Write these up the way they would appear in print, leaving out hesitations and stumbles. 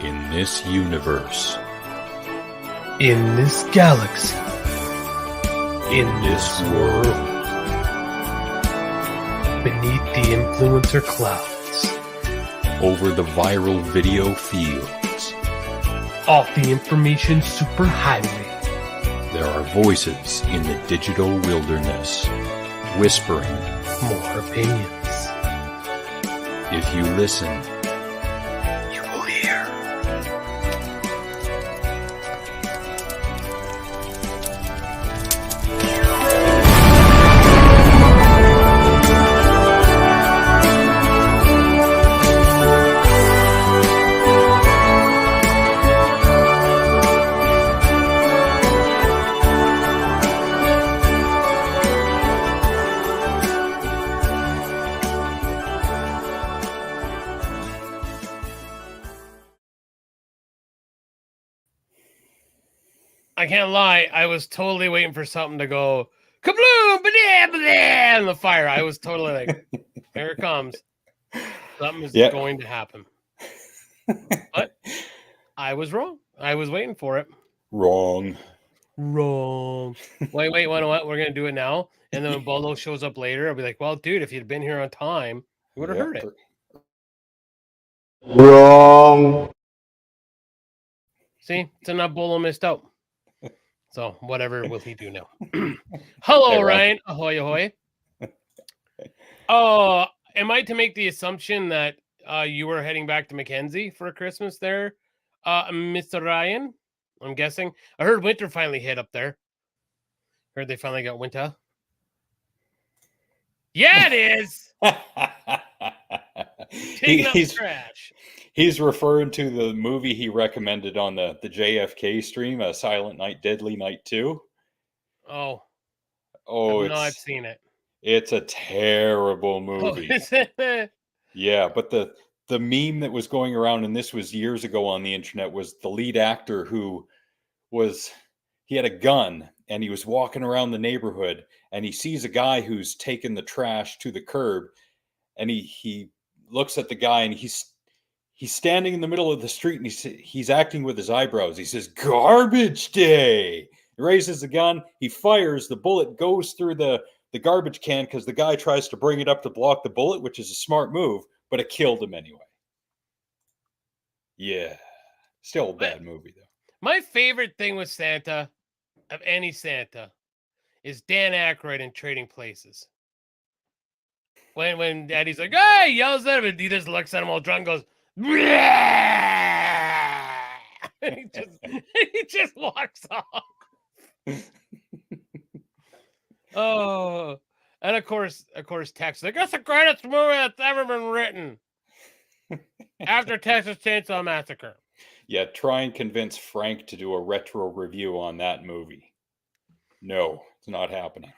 In this universe, In this galaxy, in this world, beneath the influencer clouds, over the viral video fields, off the information superhighway, there are voices in the digital wilderness, whispering. more opinions. If you listen, You will hear. I can't lie, I was totally waiting for something to go kabloom, ba-da, in the fire. I was totally like, here it comes. Something is going to happen. But I was wrong. I was waiting for it. wrong. Wait, you know what? We're going to do it now. And then when Bolo shows up later, I'll be like, well, dude, if you'd been here on time, you would have heard it. Wrong. See, it's enough Bolo missed out. So whatever will he do now? Hello, Hey, Ryan. Ahoy, ahoy. Oh, am I to make the assumption that you were heading back to Mackenzie for Christmas there, Mr. Ryan? I'm guessing. I heard winter finally hit up there. Heard they finally got winter. Yeah, it is. Taking up trash. He's referring to the movie he recommended on the JFK stream, A Silent Night, Deadly Night 2. Oh, Oh, I've not seen it. it's a terrible movie. Oh, is it? Yeah, but the meme that was going around, and this was years ago on the internet, was the lead actor who he had a gun and he was walking around the neighborhood and he sees a guy who's taken the trash to the curb, and he looks at the guy and he's standing in the middle of the street and he's acting with his eyebrows. He says, "Garbage day." He raises the gun, he fires, the bullet goes through the garbage can because the guy tries to bring it up to block the bullet, which is a smart move, but it killed him anyway. Yeah. Still a bad movie, though. My favorite thing with Santa, of any Santa, is Dan Aykroyd in Trading Places. When Daddy's like, "Hey!" yells at him, and he just looks at him all drunk, and goes, and he just walks off. Oh, and of course, Tex like, "That's the greatest movie that's ever been written." After Texas Chainsaw Massacre. Yeah, try and convince Frank to do a retro review on that movie. No, it's not happening.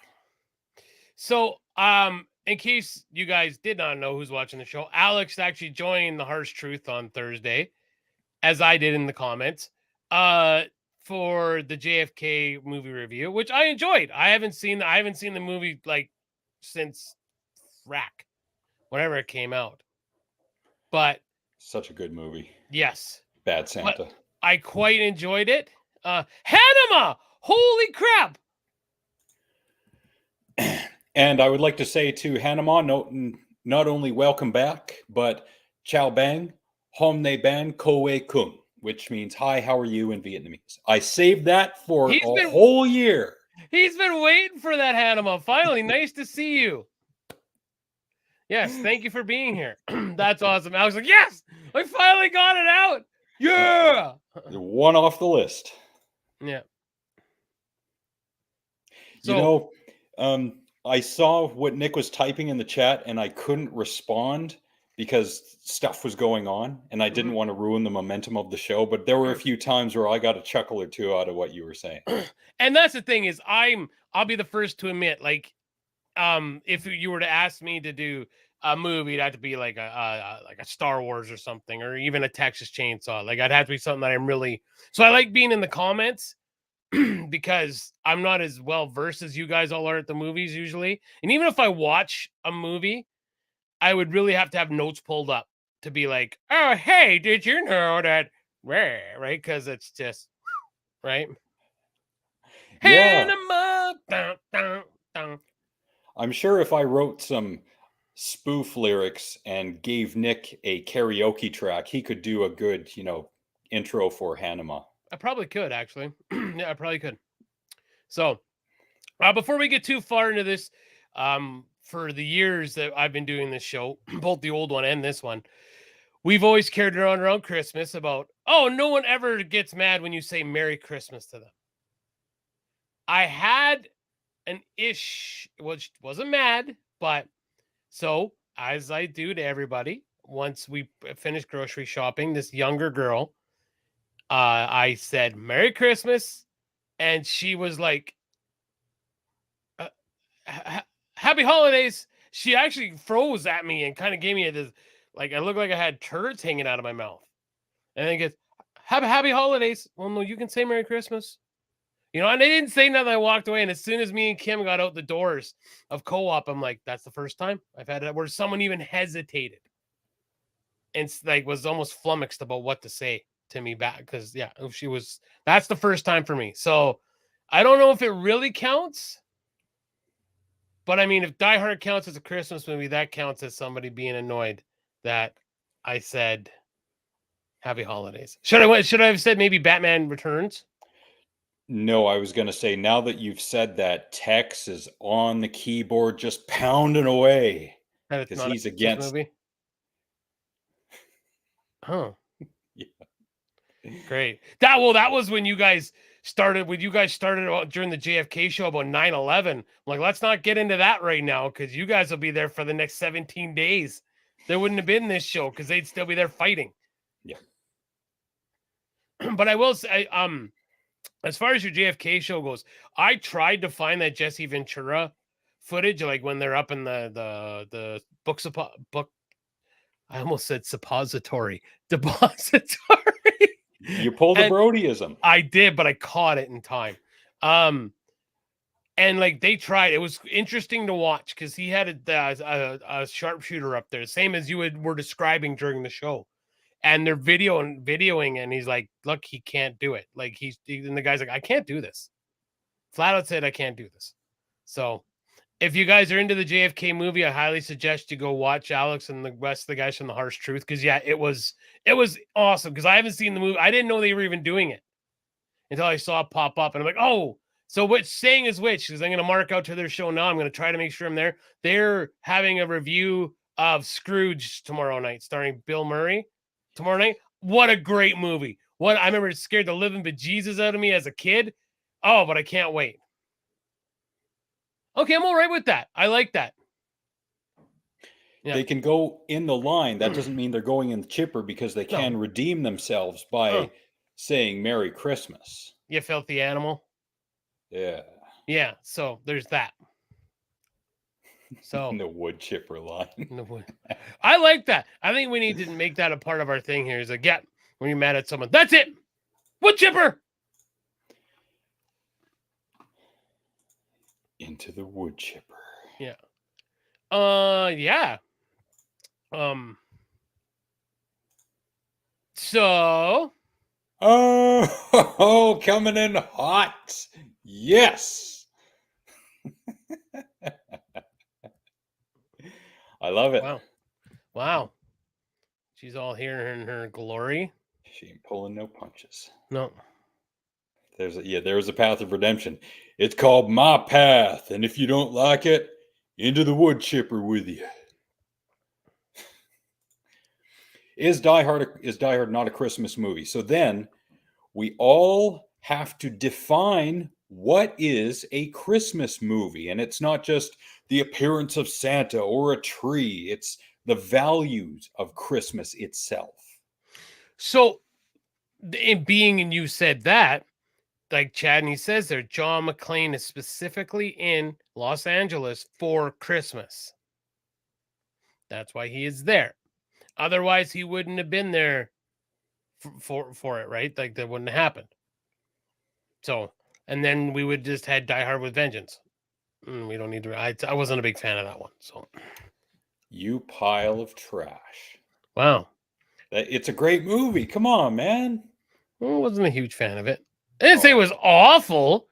So, in case you guys did not know who's watching the show, Alex actually joined the Harsh Truth on Thursday, as I did in the comments, for the JFK movie review, which I enjoyed. I haven't seen the movie like since Rack, whenever it came out. But Such a good movie. yes, Bad Santa. but I quite enjoyed it. Hanema! Holy crap! And I would like to say to Hanema, not only welcome back, but Ciao Bang, Hom Ne Ban Koe Kung, which means hi, how are you in Vietnamese. I saved that for a whole year. He's been waiting for that, Hanema. Finally, nice to see you. Yes, thank you for being here. That's awesome. I was like, yes, I finally got it out. Yeah. One off the list. Yeah. So, I saw what Nick was typing in the chat and I couldn't respond because stuff was going on and I didn't want to ruin the momentum of the show. But there were a few times where I got a chuckle or two out of what you were saying. And that's the thing is I'll be the first to admit, like, if you were to ask me to do a movie, it'd have to be like a Star Wars or something, or even a Texas Chainsaw. Like, I'd have to be something that I'm really. So I like being in the comments because I'm not as well versed as you guys all are at the movies usually. And even if I watch a movie, I would really have to have notes pulled up to be like, "Oh, hey, did you know that right? Because it's just right. Yeah. Hanema, dun, dun, dun. I'm sure if I wrote some spoof lyrics and gave Nick a karaoke track, he could do a good, intro for Hanema. I probably could actually. Yeah, I probably could. So, before we get too far into this, for the years that I've been doing this show, both the old one and this one, we've always carried around Christmas about, oh, no one ever gets mad when you say Merry Christmas to them. I had an ish, which wasn't mad, but so as I do to everybody, once we finished grocery shopping, this younger girl, I said Merry Christmas, and she was like, Happy Holidays. She actually froze at me and kind of gave me this, like I looked like I had turds hanging out of my mouth, and then goes, Happy Holidays. Well, no, you can say Merry Christmas. And they didn't say nothing. I walked away. And as soon as me and Kim got out the doors of co-op, I'm like, that's the first time I've had that where someone even hesitated and like was almost flummoxed about what to say to me back. Because that's the first time for me. So I don't know if it really counts. But I mean, if Die Hard counts as a Christmas movie, that counts as somebody being annoyed that I said Happy Holidays. Should I have said maybe Batman Returns? No, I was going to say, now that you've said that, Tex is on the keyboard just pounding away because he's against. Movie. Huh. Yeah. Great. That was when you guys started. When you guys started during the JFK show about 9/11. I'm like, let's not get into that right now because you guys will be there for the next 17 days. There wouldn't have been this show because they'd still be there fighting. Yeah. But I will say, as far as your JFK show goes, I tried to find that Jesse Ventura footage, like when they're up in the book. I almost said suppository, depository. You pulled a Brodyism. I did, but I caught it in time. And like they tried, it was interesting to watch because he had a sharpshooter up there, same as you were describing during the show. And they're videoing, and he's like, look, he can't do it. Like and the guy's like, I can't do this. Flat out said, I can't do this. So if you guys are into the JFK movie, I highly suggest you go watch Alex and the rest of the guys from The Harsh Truth. Because it was awesome. Because I haven't seen the movie. I didn't know they were even doing it until I saw it pop up. And I'm like, oh, so which saying is which? Because I'm going to mark out to their show now. I'm going to try to make sure I'm there. They're having a review of Scrooge tomorrow night, starring Bill Murray. Tomorrow night. What a great movie. I remember it scared the living bejesus out of me as a kid. Oh, but I can't wait. Okay, I'm all right with that. I like that. Yeah. They can go in the line. That doesn't mean they're going in the chipper because they can redeem themselves by saying Merry Christmas. You filthy animal. Yeah. Yeah, so there's that. So in the wood chipper line. I like that. I think we need to make that a part of our thing here. Is like, yeah, when you're mad at someone, that's it. Wood chipper. Into the wood chipper. Yeah. Yeah. So. Oh, coming in hot. Yes. I love it. Wow. She's all here in her glory. She ain't pulling no punches. No. There's a path of redemption. It's called My Path, and if you don't like it, into the wood chipper with you. Is Die Hard not a Christmas movie? So then we all have to define what is a Christmas movie. And it's not just the appearance of Santa or a tree. It's the values of Christmas itself. So, and you said that, like Chadney says there, John McClane is specifically in Los Angeles for Christmas. That's why he is there. Otherwise, he wouldn't have been there for it, right? Like that wouldn't have happened. So, and then we would just had Die Hard with Vengeance. We don't need to. I wasn't a big fan of that one. So, you pile of trash. Wow, it's a great movie. Come on, man. I wasn't a huge fan of it. I didn't say it was awful.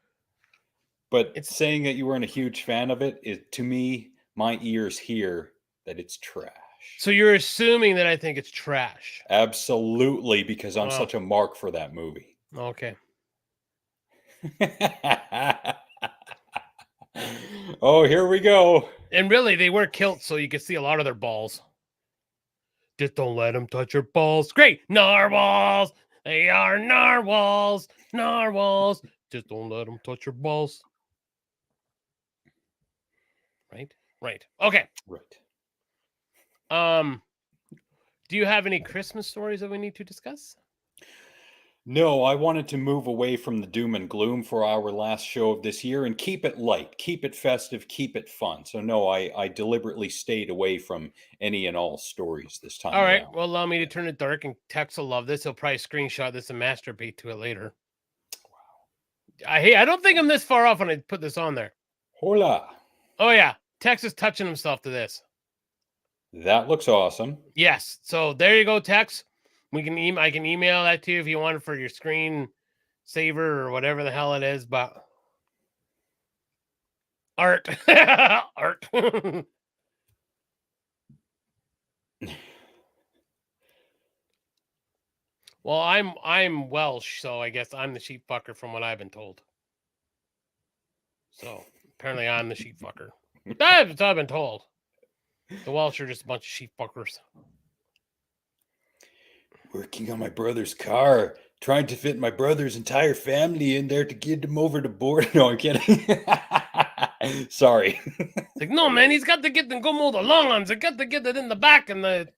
But saying that you weren't a huge fan of it, to me, my ears hear that it's trash. So you're assuming that I think it's trash. Absolutely, because I'm Wow. such a mark for that movie. Okay. Oh, here we go. And really, they wear kilts so you can see a lot of their balls. Just don't let them touch your balls. Great. Narwhals. They are narwhals. Narwhals. Just don't let them touch your balls. Right? Right. Okay. Right. Do you have any Christmas stories that we need to discuss? No, I wanted to move away from the doom and gloom for our last show of this year and keep it light, keep it festive, keep it fun. So no, I deliberately stayed away from any and all stories this time All right. around. Well, allow me to turn it dark, and Tex will love this. He'll probably screenshot this and masturbate to it later. I don't think I'm this far off when I put this on there. Hola. Oh yeah, Tex is touching himself to this. That looks awesome. Yes. So there you go, Tex. I can email that to you if you want it for your screen saver or whatever the hell it is, but art. Art. Well, I'm Welsh, so I guess I'm the sheep fucker from what I've been told. So apparently I'm the sheep fucker. That's what I've been told. The Welsh are just a bunch of sheep fuckers. Working on my brother's car, trying to fit my brother's entire family in there to get them over the border. No, I'm kidding. Sorry. It's like, no, man, he's got to get them go mow the lawns. I got to get it in the back and the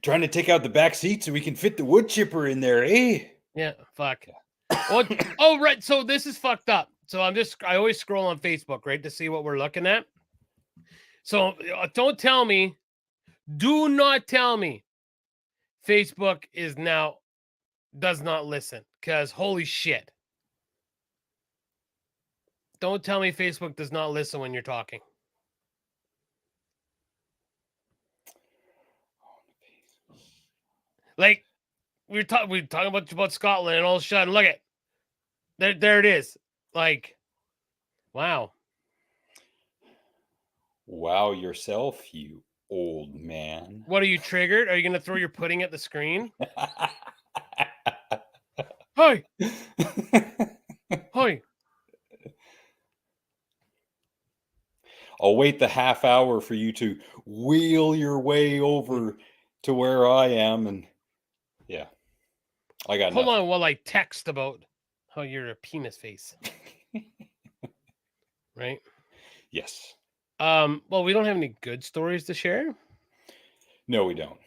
Trying to take out the back seat so we can fit the wood chipper in there, eh? Yeah, fuck. Oh, right. So this is fucked up. So I always scroll on Facebook, right, to see what we're looking at. So don't tell me, do not tell me Facebook does not listen, because holy shit. Don't tell me Facebook does not listen when you're talking. Like, we're talking about Scotland, and all of a sudden, look at there it is. Like, wow. Wow yourself, you old man. What, are you triggered? Are you going to throw your pudding at the screen? Hi. Hi. I'll wait the half hour for you to wheel your way over to where I am, and yeah, I got Hold nothing. on while I text about how you're a penis face. Right? Yes. Well, we don't have any good stories to share. No, we don't.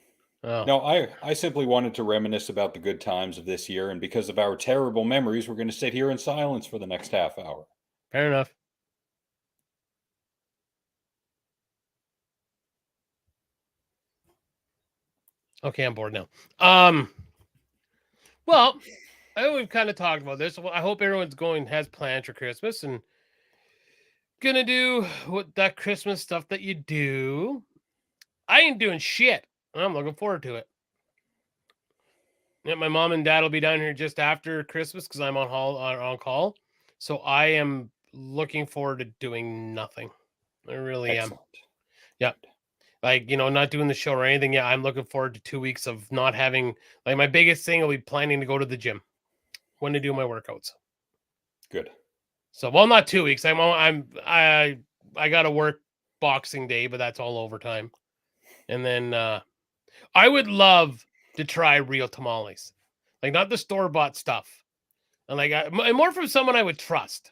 Oh. No, I simply wanted to reminisce about the good times of this year, and because of our terrible memories, we're going to sit here in silence for the next half hour. Fair enough. Okay, I'm bored now. Well, I know we've kind of talked about this. I hope everyone's has plans for Christmas and gonna do that Christmas stuff that you do. I ain't doing shit. I'm looking forward to it. Yeah, my mom and dad will be down here just after Christmas because I'm on call. So I am looking forward to doing nothing. I really Excellent. am. Yeah. Like, not doing the show or anything. Yeah, I'm looking forward to 2 weeks of not having, like, my biggest thing will be planning to go to the gym when to do my workouts. Good. So, well, not 2 weeks. I got to work Boxing Day, but that's all overtime. And then I would love to try real tamales, like not the store-bought stuff, and and more from someone I would trust,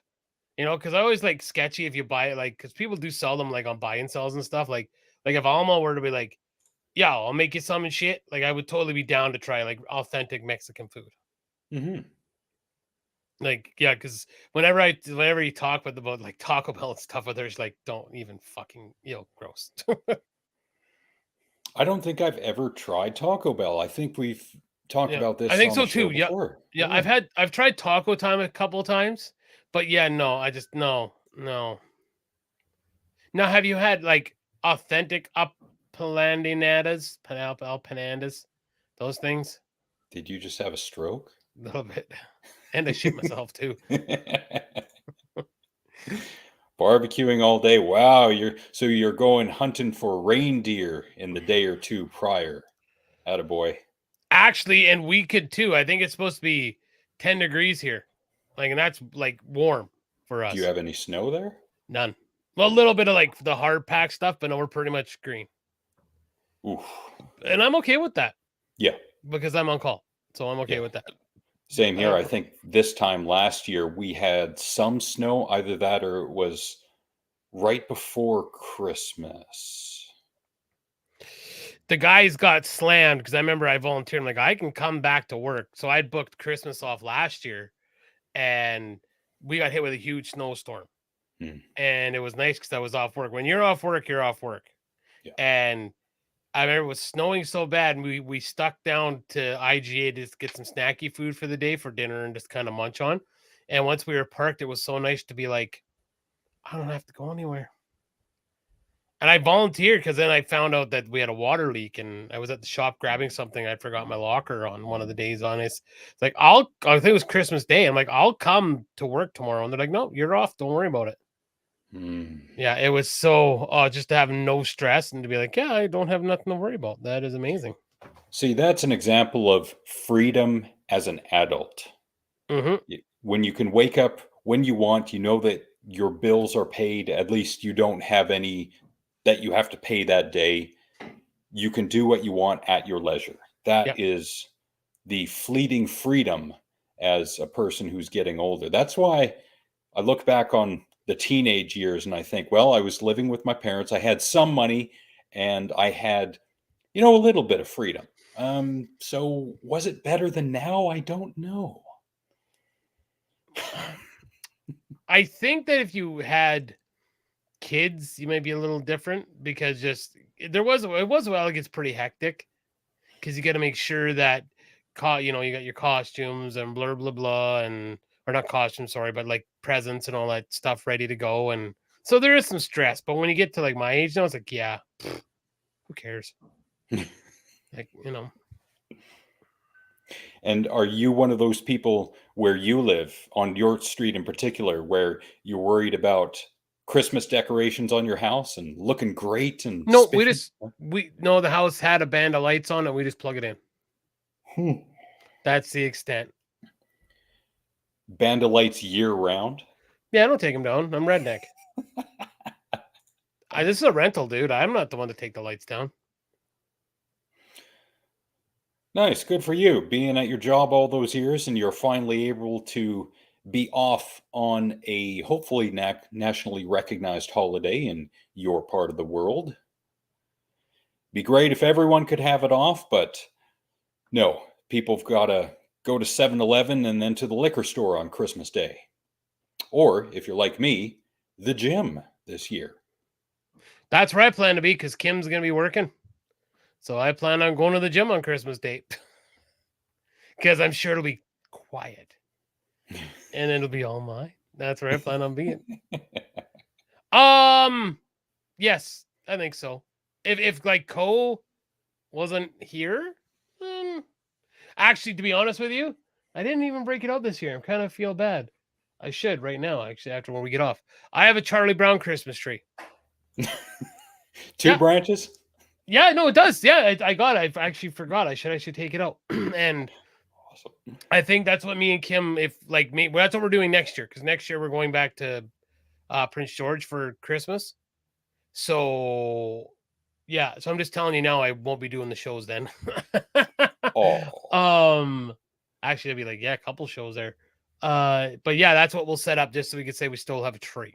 because I always like sketchy if you buy it, like, because people do sell them like on buy and sells and stuff. Like if Alma were to be like, yeah, I'll make you some and shit, like I would totally be down to try like authentic Mexican food. Mm-hmm. Like, yeah, because whenever you talk about like Taco Bell and stuff, others like don't even fucking gross. I don't think I've ever tried Taco Bell. I think we've talked Yeah, about this I think on so the show too. Yeah, before. yeah. I've tried Taco Time a couple of times, but yeah, no, I just no. Now, have you had like authentic Uplandinadas, Panandas, those things? Did you just have a stroke? A little bit. And I shit myself too. Barbecuing all day. Wow, you're going hunting for reindeer in the day or two prior. Attaboy. Actually, and we could too. I think it's supposed to be 10 degrees here. Like, and that's like warm for us. Do you have any snow there? None. Well, a little bit of like the hard pack stuff, but no, we're pretty much green. Oof. And I'm okay with that. Yeah. Because I'm on call. So I'm okay with that. Same here. I think this time last year we had some snow, either that or it was right before Christmas. The guys got slammed because I remember I volunteered. I'm like, I can come back to work. So I booked Christmas off last year and we got hit with a huge snowstorm. And it was nice because I was off work. When you're off work, you're off work. Yeah. And I remember it was snowing so bad, and we stuck down to IGA to just get some snacky food for the day for dinner and just kind of munch on. And once we were parked, it was so nice to be like, I don't have to go anywhere. And I volunteered because then I found out that we had a water leak, and I was at the shop grabbing something. I forgot my locker on one of the days on it. It's like, I think it was Christmas Day. I'm like, I'll come to work tomorrow. And they're like, no, you're off. Don't worry about it. Yeah, it was so just to have no stress and to be like, yeah, I don't have nothing to worry about. That is amazing. See, that's an example of freedom as an adult. When you can wake up when you want, you know that your bills are paid. At least you don't have any that you have to pay that day. You can do what you want at your leisure. That is the fleeting freedom as a person who's getting older. That's why I look back on the teenage years and I think, well, I was living with my parents. I had some money and I had, a little bit of freedom. So was it better than now? I don't know. I think that if you had kids, you might be a little different because it was a while it gets pretty hectic because you got to make sure that, you got your costumes and blah, blah, blah, or not costumes, sorry, but like presents and all that stuff ready to go. And so there is some stress, but when you get to like my age now, it's like, yeah, who cares? Like, And are you one of those people where you live on your street in particular, where you're worried about Christmas decorations on your house and looking great? And no, the house had a band of lights on and we just plug it in. That's the extent. Band of lights year round? Yeah, I don't take them down. I'm redneck. This is a rental, dude. I'm not the one to take the lights down. Nice. Good for you. Being at your job all those years and you're finally able to be off on a hopefully nationally recognized holiday in your part of the world. Be great if everyone could have it off, but no, people have got to go to 7-Eleven and then to the liquor store on Christmas Day. Or, if you're like me, the gym this year. That's where I plan to be because Kim's going to be working. So I plan on going to the gym on Christmas Day. Because I'm sure it'll be quiet. And it'll be all mine. That's where I plan on being. Yes, I think so. If like Cole wasn't here, actually, to be honest with you, I didn't even break it out this year. I kind of feel bad. I should right now, actually, after when we get off. I have a Charlie Brown Christmas tree. Two branches? Yeah, no, it does. Yeah, I got it. I actually forgot. I should take it out. And awesome. I think that's what me and Kim, that's what we're doing next year. Because next year we're going back to Prince George for Christmas. So, yeah. So I'm just telling you now, I won't be doing the shows then. Actually, I'd be like, yeah, a couple shows there. But yeah, that's what we'll set up just so we can say we still have a tree.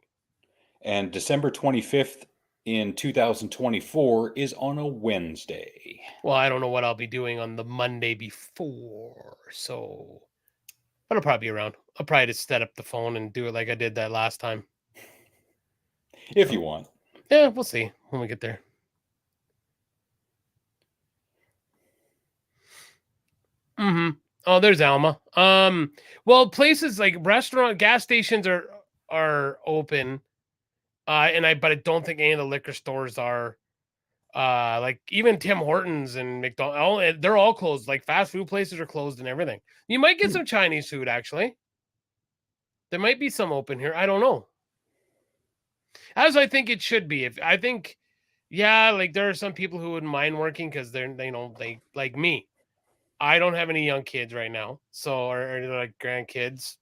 And December 25th in 2024 is on a Wednesday. Well, I don't know what I'll be doing on the Monday before, so but I'll probably be around. I'll probably just set up the phone and do it like I did that last time. If you want. Yeah, we'll see when we get there. Oh, there's Alma. Well, places like gas stations are open. But I don't think any of the liquor stores are. Like even Tim Hortons and McDonald's, they're all closed. Like fast food places are closed and everything. You might get some Chinese food actually. There might be some open here. I don't know. As I think it should be. If I think, yeah, like there are some people who wouldn't mind working because they like me. I don't have any young kids right now, so or like grandkids.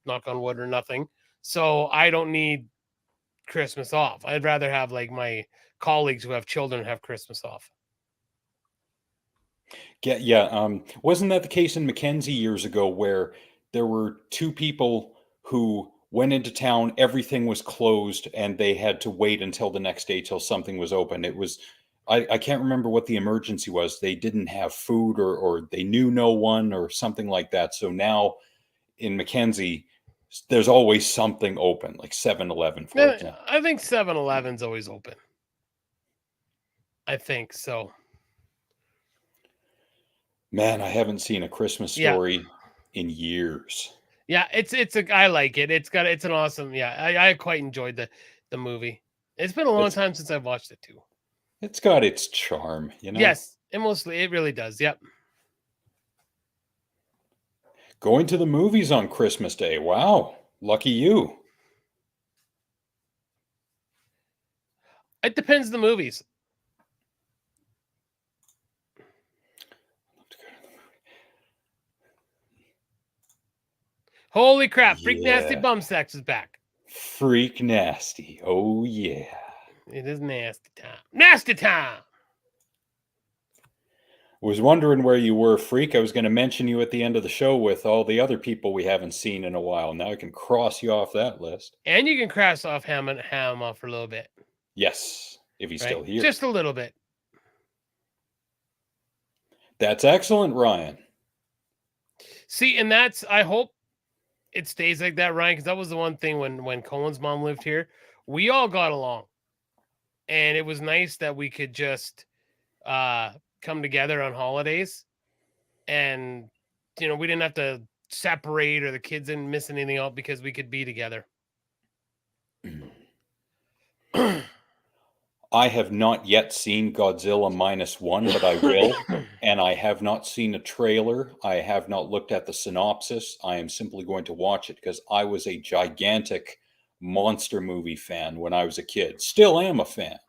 Knock on wood or nothing. So I don't need Christmas off. I'd rather have like my colleagues who have children have Christmas off. Yeah. Wasn't that the case in Mackenzie years ago where there were two people who went into town, everything was closed, and they had to wait until the next day till something was open? It was, I can't remember what the emergency was. They didn't have food or they knew no one or something like that. So now in Mackenzie, there's always something open, like 7-Eleven, for Yeah, example. I think 7-Eleven's always open. I think so. Man, I haven't seen A Christmas Yeah. Story in years. Yeah, I like it. It's an awesome. Yeah, I quite enjoyed the movie. It's been a long time since I've watched it too. It's got its charm, you know? Yes, it really does. Yep. Going to the movies on Christmas Day. Wow. Lucky you. It depends on the movies. Holy crap! Freak Nasty Yeah. Bum Sex is back. Freak Nasty. Oh, yeah. It is nasty time. Nasty time. Was wondering where you were, Freak. I was going to mention you at the end of the show with all the other people we haven't seen in a while. Now I can cross you off that list. And you can cross off Ham off for a little bit. Yes, if he's Right? still here. Just a little bit. That's excellent, Ryan. See, and I hope it stays like that, Ryan, because that was the one thing when Cohen's mom lived here, we all got along. And it was nice that we could just come together on holidays. And, we didn't have to separate or the kids didn't miss anything out because we could be together. I have not yet seen Godzilla -1, but I will. And I have not seen a trailer. I have not looked at the synopsis. I am simply going to watch it because I was a gigantic monster movie fan when I was a kid. Still am a fan.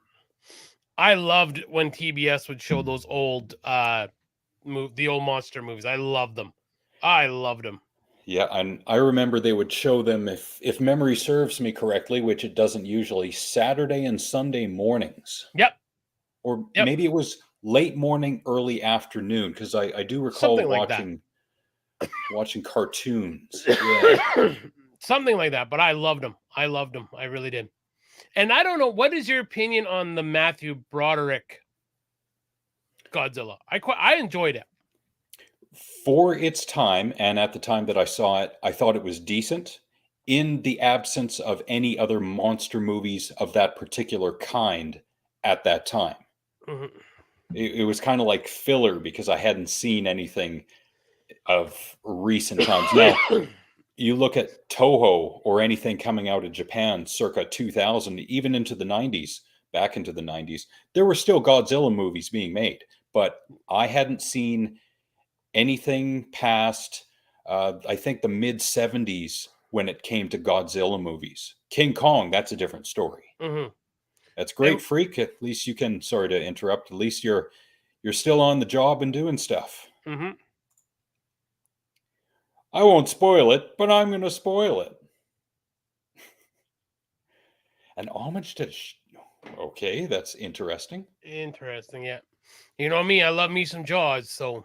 I loved when TBS would show those old the old monster movies. I loved them. I loved them. Yeah, and I remember they would show them, if memory serves me correctly, which it doesn't usually, Saturday and Sunday mornings. Yep. Or maybe it was late morning, early afternoon, because I do recall Something like watching cartoons. Yeah. Something like that, but I loved them. I really did. And I don't know, what is your opinion on the Matthew Broderick Godzilla? I enjoyed it. For its time, and at the time that I saw it, I thought it was decent. In the absence of any other monster movies of that particular kind at that time. Mm-hmm. It was kind of like filler because I hadn't seen anything of recent times. Now, you look at Toho or anything coming out of Japan circa 2000, even into the 90s, back into the 90s, there were still Godzilla movies being made, but I hadn't seen anything past, I think, the mid 70s when it came to Godzilla movies. King Kong, that's a different story. Mm-hmm. That's great, Freak. At least you can, sorry to interrupt, at least you're still on the job and doing stuff. Mm-hmm. I won't spoil it, but I'm going to spoil it. An homage to... Okay, that's interesting. Interesting, yeah. You know me, I love me some Jaws, so...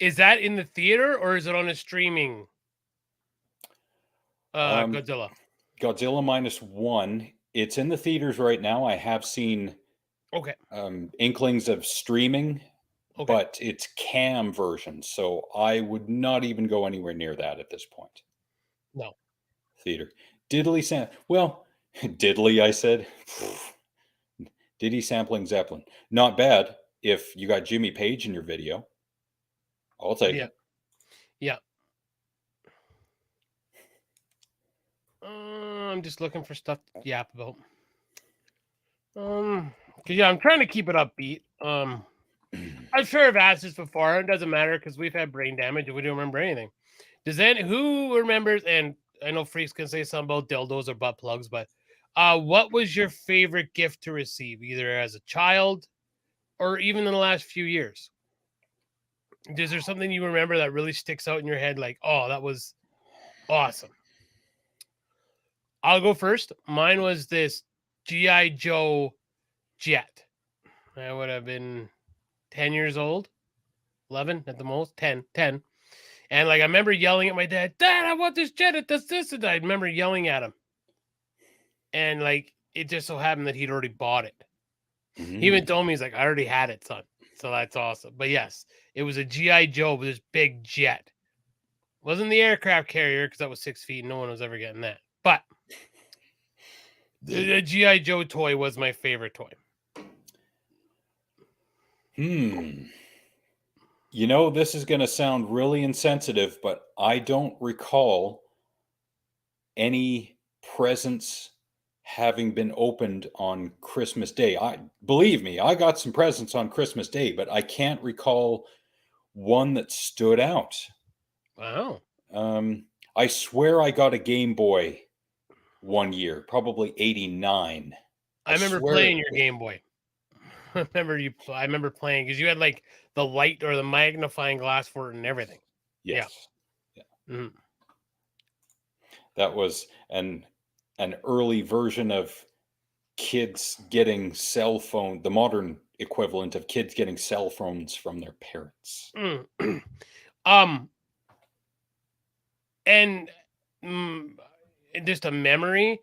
Is that in the theater or is it on a streaming Godzilla? Godzilla -1. It's in the theaters right now. I have seen inklings of streaming, but it's cam version, so I would not even go anywhere near that at this point. No. Theater. Well, diddly, I said. Diddy sampling Zeppelin. Not bad if you got Jimmy Page in your video. I'll take it. Yeah. I'm just looking for stuff to yap about. Because I'm trying to keep it upbeat. I'm sure I've asked this before. It doesn't matter because we've had brain damage and we don't remember anything. Who remembers? And I know freaks can say something about dildos or butt plugs, but what was your favorite gift to receive, either as a child or even in the last few years? Is there something you remember that really sticks out in your head? Like, oh, that was awesome. I'll go first. Mine was this G.I. Joe jet. I would have been 10 years old, 11 at the most, 10. And like, I remember yelling at my dad, Dad, I want this jet. It does this. And I remember yelling at him. And like, it just so happened that he'd already bought it. He even told me, he's like, I already had it, son. So that's awesome. But yes, it was a G.I. Joe with this big jet. Wasn't the aircraft carrier because that was 6 feet. No one was ever getting that. But the G.I. Joe toy was my favorite toy. You know, this is going to sound really insensitive, but I don't recall any presents having been opened on Christmas Day. Believe me, I got some presents on Christmas Day, but I can't recall one that stood out. Wow. I swear I got a Game Boy one year, probably 89. I remember playing your Game Boy. I remember playing because you had like the light or the magnifying glass for it and everything. Yes. Yeah. Mm-hmm. That was an early version of kids getting cell phone, the modern equivalent of kids getting cell phones from their parents. And just a memory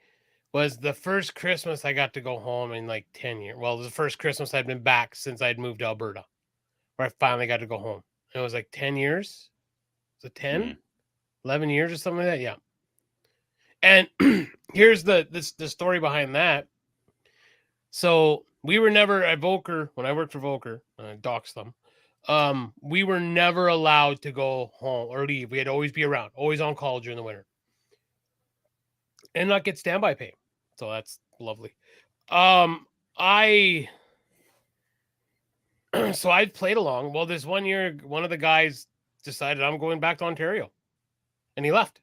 was the first Christmas I got to go home in like 10 years. Well, it was the first Christmas I'd been back since I'd moved to Alberta, where I finally got to go home. And it was like 10 years. Was it 10? 11 years or something like that? Yeah. And here's the story behind that. So we were never at Volker, when I worked for Volker, doxed them. We were never allowed to go home or leave. We had to always be around, always on call during the winter, and not get standby pay. So that's lovely. I played along. Well, this one year, one of the guys decided I'm going back to Ontario, and he left.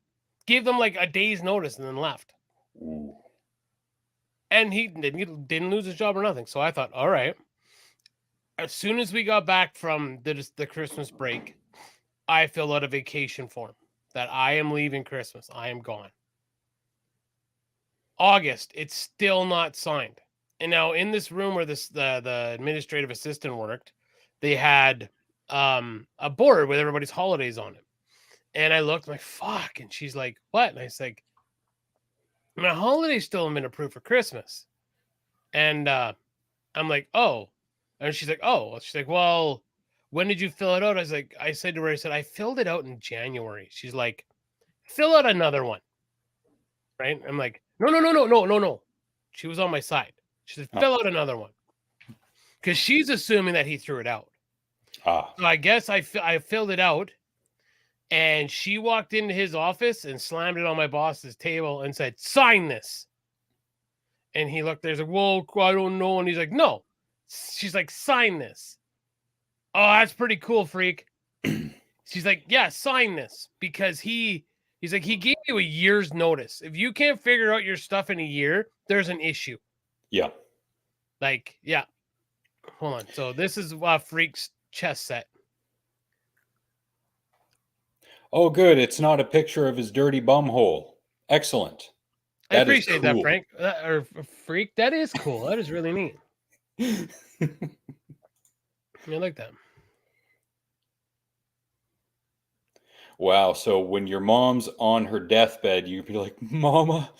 Gave them like a day's notice and then left. Ooh. And he didn't lose his job or nothing. So I thought, all right. As soon as we got back from the Christmas break, I filled out a vacation form that I am leaving Christmas. I am gone. August, it's still not signed. And now in this room where the administrative assistant worked, they had a board with everybody's holidays on it. And I looked, like, fuck. And she's like, what? And I was like, my holidays still haven't been approved for Christmas. And I'm like, oh. And she's like, oh. She's like, well, when did you fill it out? I said to her, I filled it out in January. She's like, fill out another one. Right? I'm like, no. She was on my side. She said, fill out another one. Because she's assuming that he threw it out. So I guess I filled it out. And she walked into his office and slammed it on my boss's table and said, sign this. And he looked there, he's like, well, I don't know. And he's like, no. She's like, sign this. Oh, that's pretty cool, freak. She's like, yeah, sign this. Because he's like, he gave you a year's notice. If you can't figure out your stuff in a year, there's an issue. Yeah. Like, yeah. Hold on. So this is Freak's chess set. Oh, good. It's not a picture of his dirty bum hole. Excellent. I appreciate that, Frank. Or Freak. That is cool. That is really neat. I like that. Wow. So when your mom's on her deathbed, you'd be like, Mama,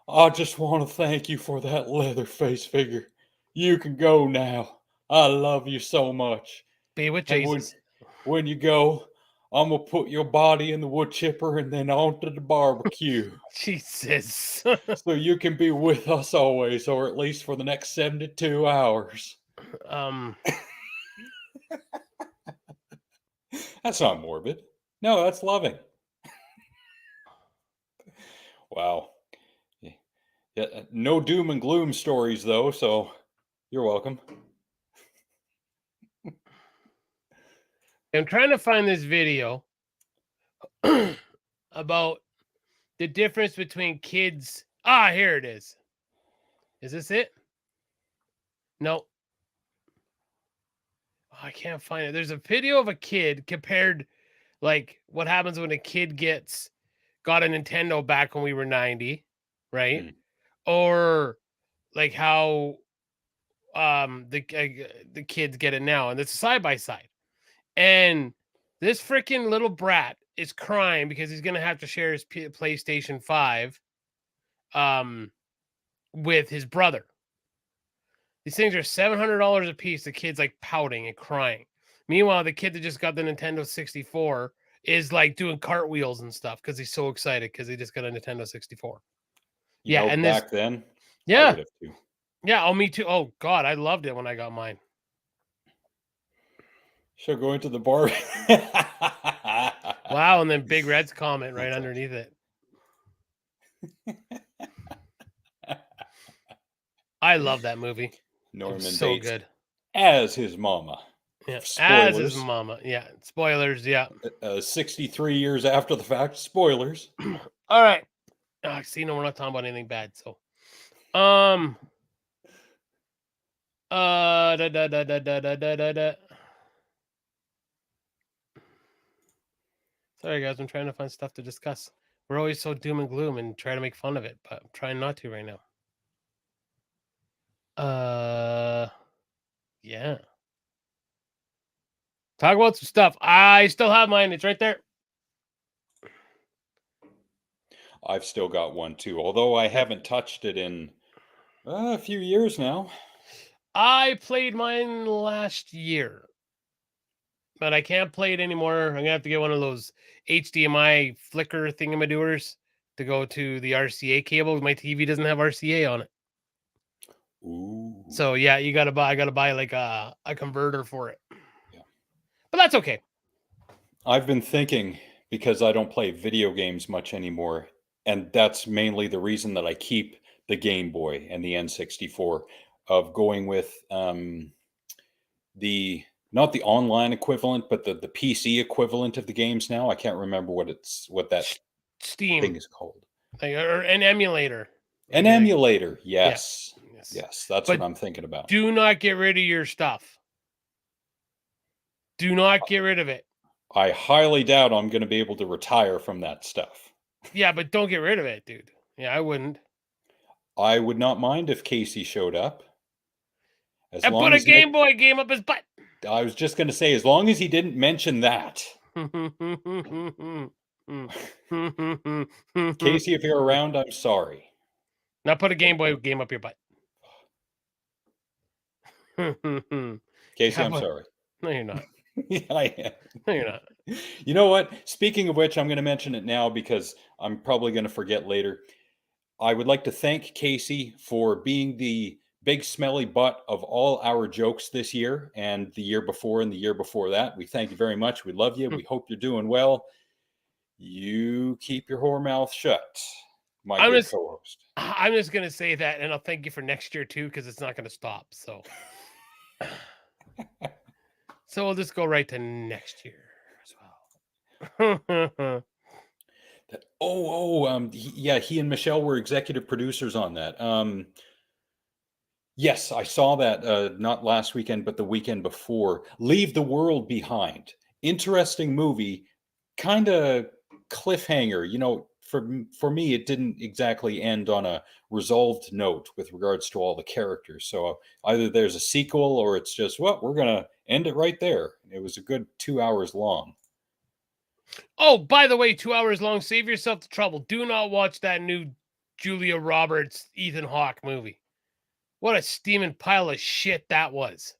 I just want to thank you for that Leatherface figure. You can go now. I love you so much. Be with Jesus. When you go, I'm going to put your body in the wood chipper and then onto the barbecue. Jesus. So you can be with us always, or at least for the next 72 hours. That's not morbid. No, that's loving. Wow. Yeah, no doom and gloom stories, though, so You're welcome. I'm trying to find this video about the difference between kids. Ah, here it is. Is this it? No. Oh, I can't find it. There's a video of a kid compared, like, what happens when a kid got a Nintendo back when we were 90, right? Hmm. Or like how the kids get it now, and it's side by side. And this freaking little brat is crying because he's gonna have to share his PlayStation 5 with his brother. These things are $700 a piece. The kid's like pouting and crying. Meanwhile, the kid that just got the Nintendo 64 is like doing cartwheels and stuff because he's so excited because he just got a Nintendo 64. Yeah, and this back then, I yeah, would have too. yeah. Oh, me too. Oh God, I loved it when I got mine. So going to the bar. Wow, and then Big Red's comment right That's underneath it. I love that movie. Norman So Bates good. as his mama. Yeah, Spoilers. as his mama. Yeah, spoilers. Yeah. 63 years after the fact. Spoilers. All right. See, no, we're not talking about anything bad. So, da da da da da da da da da. Sorry, guys. I'm trying to find stuff to discuss. We're always so doom and gloom and try to make fun of it, but I'm trying not to right now. Yeah. Talk about some stuff. I still have mine. It's right there. I've still got one too, although I haven't touched it in a few years now. I played mine last year, but I can't play it anymore. I'm gonna have to get one of those HDMI flicker thingamadoers to go to the RCA cable. My TV doesn't have RCA on it. Ooh. So yeah, I gotta buy like a converter for it. Yeah. But that's okay. I've been thinking, because I don't play video games much anymore, and that's mainly the reason that I keep the Game Boy and the N64, of going with the not the online equivalent, but the PC equivalent of the games now. I can't remember what that Steam thing is called. Or an emulator. An Maybe emulator, yes. Yes. Yes, that's But what I'm thinking about. do not get rid of your stuff. Do not get rid of it. I highly doubt I'm going to be able to retire from that stuff. Yeah, but don't get rid of it, dude. Yeah, I wouldn't. I would not mind if Casey showed up. As And long put a as Game Boy game up his butt. I was just going to say, as long as he didn't mention that. Casey, if you're around, I'm sorry. Now put a Game Boy game up your butt. Casey, I'm sorry. No, you're not. Yeah, I am. No, you're not. You know what? Speaking of which, I'm going to mention it now because I'm probably going to forget later. I would like to thank Casey for being the big smelly butt of all our jokes this year and the year before and the year before that. We thank you very much. We love you. We hope you're doing well. You keep your whore mouth shut, my good co-host. I'm just going to say that, and I'll thank you for next year too, because it's not going to stop. So, so we'll just go right to next year as well. Yeah, he and Michelle were executive producers on that. Yes, I saw that not last weekend, but the weekend before. Leave the World Behind. Interesting movie, kind of cliffhanger. You know, for me, it didn't exactly end on a resolved note with regards to all the characters. So either there's a sequel or it's just, well, we're going to end it right there. It was a good 2 hours long. Oh, by the way, 2 hours long. Save yourself the trouble. Do not watch that new Julia Roberts, Ethan Hawke movie. What a steaming pile of shit that was.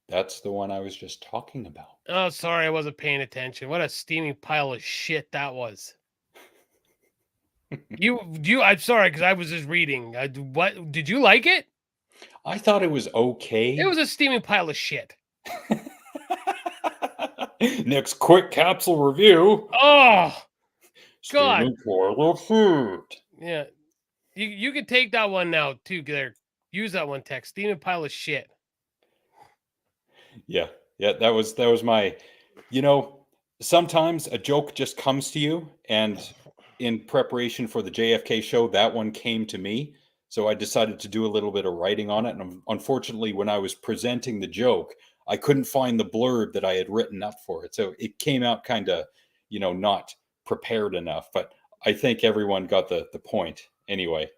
That's the one I was just talking about. Oh, sorry, I wasn't paying attention. What a steaming pile of shit that was. I'm sorry, because I was just reading. What did you like it? I thought it was okay. It was a steaming pile of shit. Next quick capsule review. Oh, God. Pile of food. Yeah. You could take that one now, too, there, Use that one, Tex. Steaming pile of shit. Yeah. That was my, sometimes a joke just comes to you, and in preparation for the JFK show, that one came to me. So I decided to do a little bit of writing on it. And unfortunately, when I was presenting the joke, I couldn't find the blurb that I had written up for it. So it came out kind of, not prepared enough. But I think everyone got the point anyway.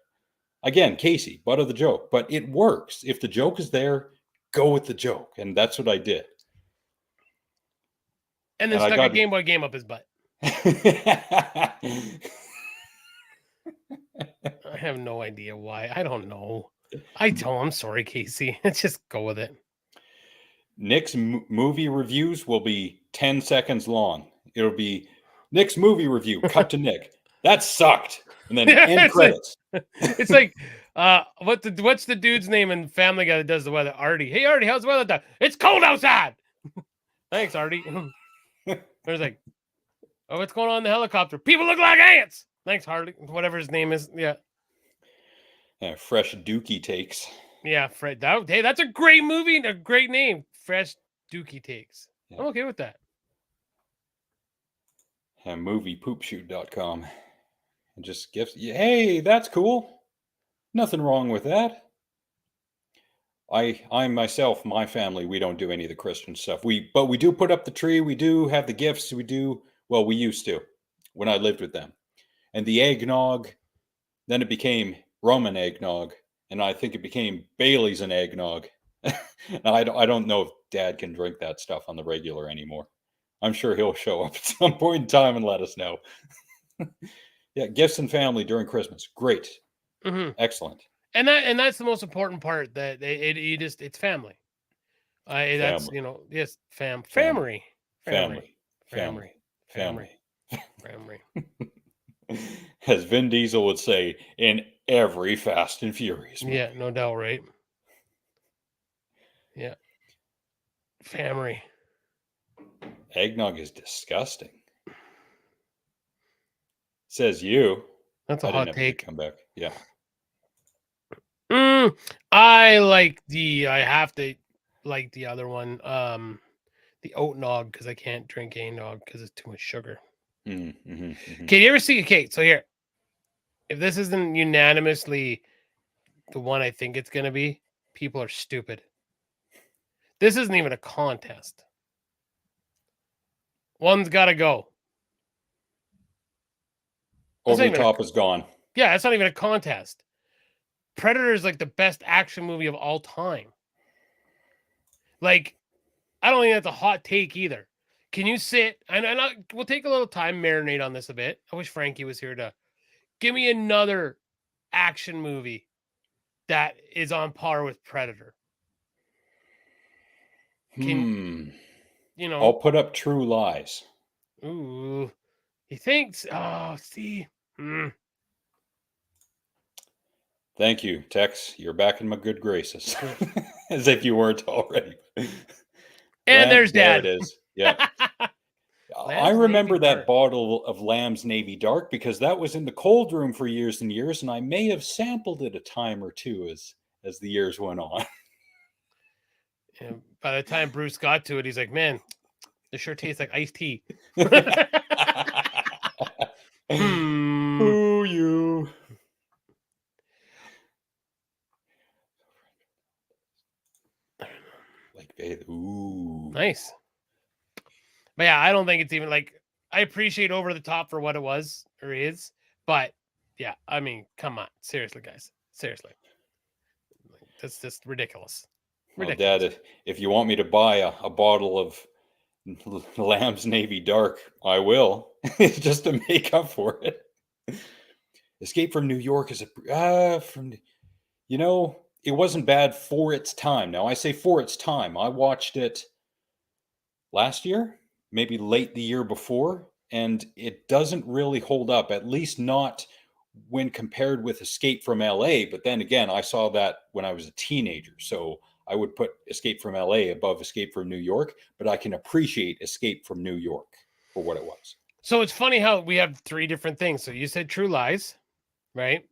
Again, Casey, butt of the joke, but it works. If the joke is there, go with the joke. And that's what I did. And then stuck a Game Boy game up his butt. I have no idea why. I don't know. I'm sorry, Casey. Let's just go with it. Nick's movie reviews will be 10 seconds long. It'll be Nick's movie review. Cut to Nick. That sucked. And then end credits. It's like, what's the dude's name in Family Guy that does the weather? Artie. Hey, Artie, how's the weather down? It's cold outside. Thanks, Artie. There's like, oh, what's going on in the helicopter? People look like ants. Thanks, Harley. Whatever his name is. Yeah. Fresh Dookie Takes. Yeah, Fred. Hey, that's a great movie. A great name. Fresh Dookie Takes. Yeah. I'm okay with that. Moviepoopshoot.com. And just gifts. Hey, that's cool. Nothing wrong with that. I myself, my family, we don't do any of the Christian stuff. But we do put up the tree. We do have the gifts. We used to when I lived with them. And the eggnog, then it became Roman eggnog. And I think it became Bailey's and eggnog. Now, I don't know if Dad can drink that stuff on the regular anymore. I'm sure he'll show up at some point in time and let us know. Yeah, gifts and family during Christmas. Great. Mm-hmm. Excellent. And that's the most important part, that it's family. That's, yes, family. As Vin Diesel would say in every Fast and Furious movie. Yeah, no doubt, right? Yeah. Family. Eggnog is disgusting. Says you. That's a hot take. Come back. Yeah. I have to like the other one, the oat nog, because I can't drink eggnog because it's too much sugar. Okay, you ever see? Okay, so here, if this isn't unanimously the one I think it's gonna be, people are stupid. This isn't even a contest. One's got to go. Over the Top is gone. Yeah, that's not even a contest. Predator is like the best action movie of all time. Like, I don't think that's a hot take either. Can you sit and we'll take a little time, marinate on this a bit. I wish Frankie was here to give me another action movie that is on par with Predator. I'll put up True Lies. Ooh, he thinks. Oh, see. Thank you, Tex. You're back in my good graces. As if you weren't already. And there's Dad. There it is. Yeah. I remember that bottle of Lamb's Navy Dark because that was in the cold room for years and years, and I may have sampled it a time or two as the years went on. And by the time Bruce got to it, he's like, man, it sure tastes like iced tea. Ooh, you. Ooh. Nice. But yeah, I don't think it's even like, I appreciate Over the Top for what it was or is, but yeah, I mean, come on. Seriously, guys. Seriously. That's just ridiculous. Well, Dad, if you want me to buy a bottle of Lamb's Navy Dark, I will. Just to make up for it. Escape from New York is it wasn't bad for its time. Now, I say for its time. I watched it last year, maybe late the year before, and it doesn't really hold up, at least not when compared with Escape from LA. But then again, I saw that when I was a teenager, so I would put Escape from LA above Escape from New York, but I can appreciate Escape from New York for what it was. So it's funny how we have three different things. So you said True Lies, right?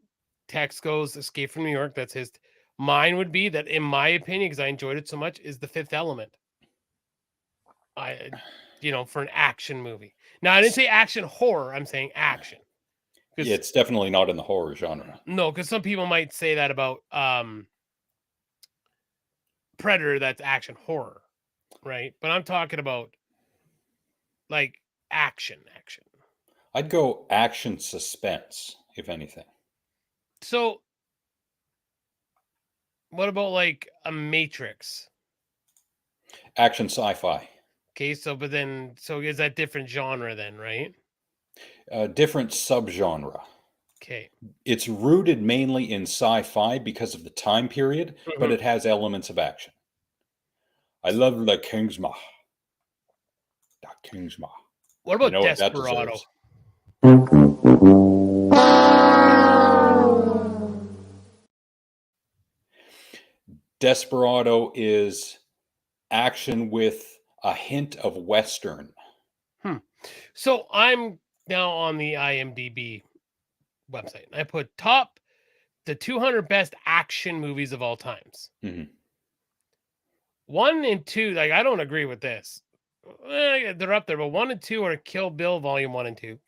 Tex goes Escape from New York. That's his. Mine would be that, in my opinion, because I enjoyed it so much, is The Fifth Element. For an action movie. Now, I didn't say action horror. I'm saying action. Yeah, it's definitely not in the horror genre. No, because some people might say that about Predator. That's action horror, right? But I'm talking about like action. I'd go action suspense, if anything. So, what about like a Matrix? Action sci-fi. Okay, so is that different genre then, right? Different subgenre. Okay. It's rooted mainly in sci-fi because of the time period, but it has elements of action. I love the Kingsma. What about what that Desperado? deserves? Desperado is action with a hint of Western. So I'm now on the IMDb website. I put the 200 best action movies of all times. 1 and 2, like, I don't agree with this. They're up there, but 1 and 2 are Kill Bill Volume 1 and 2.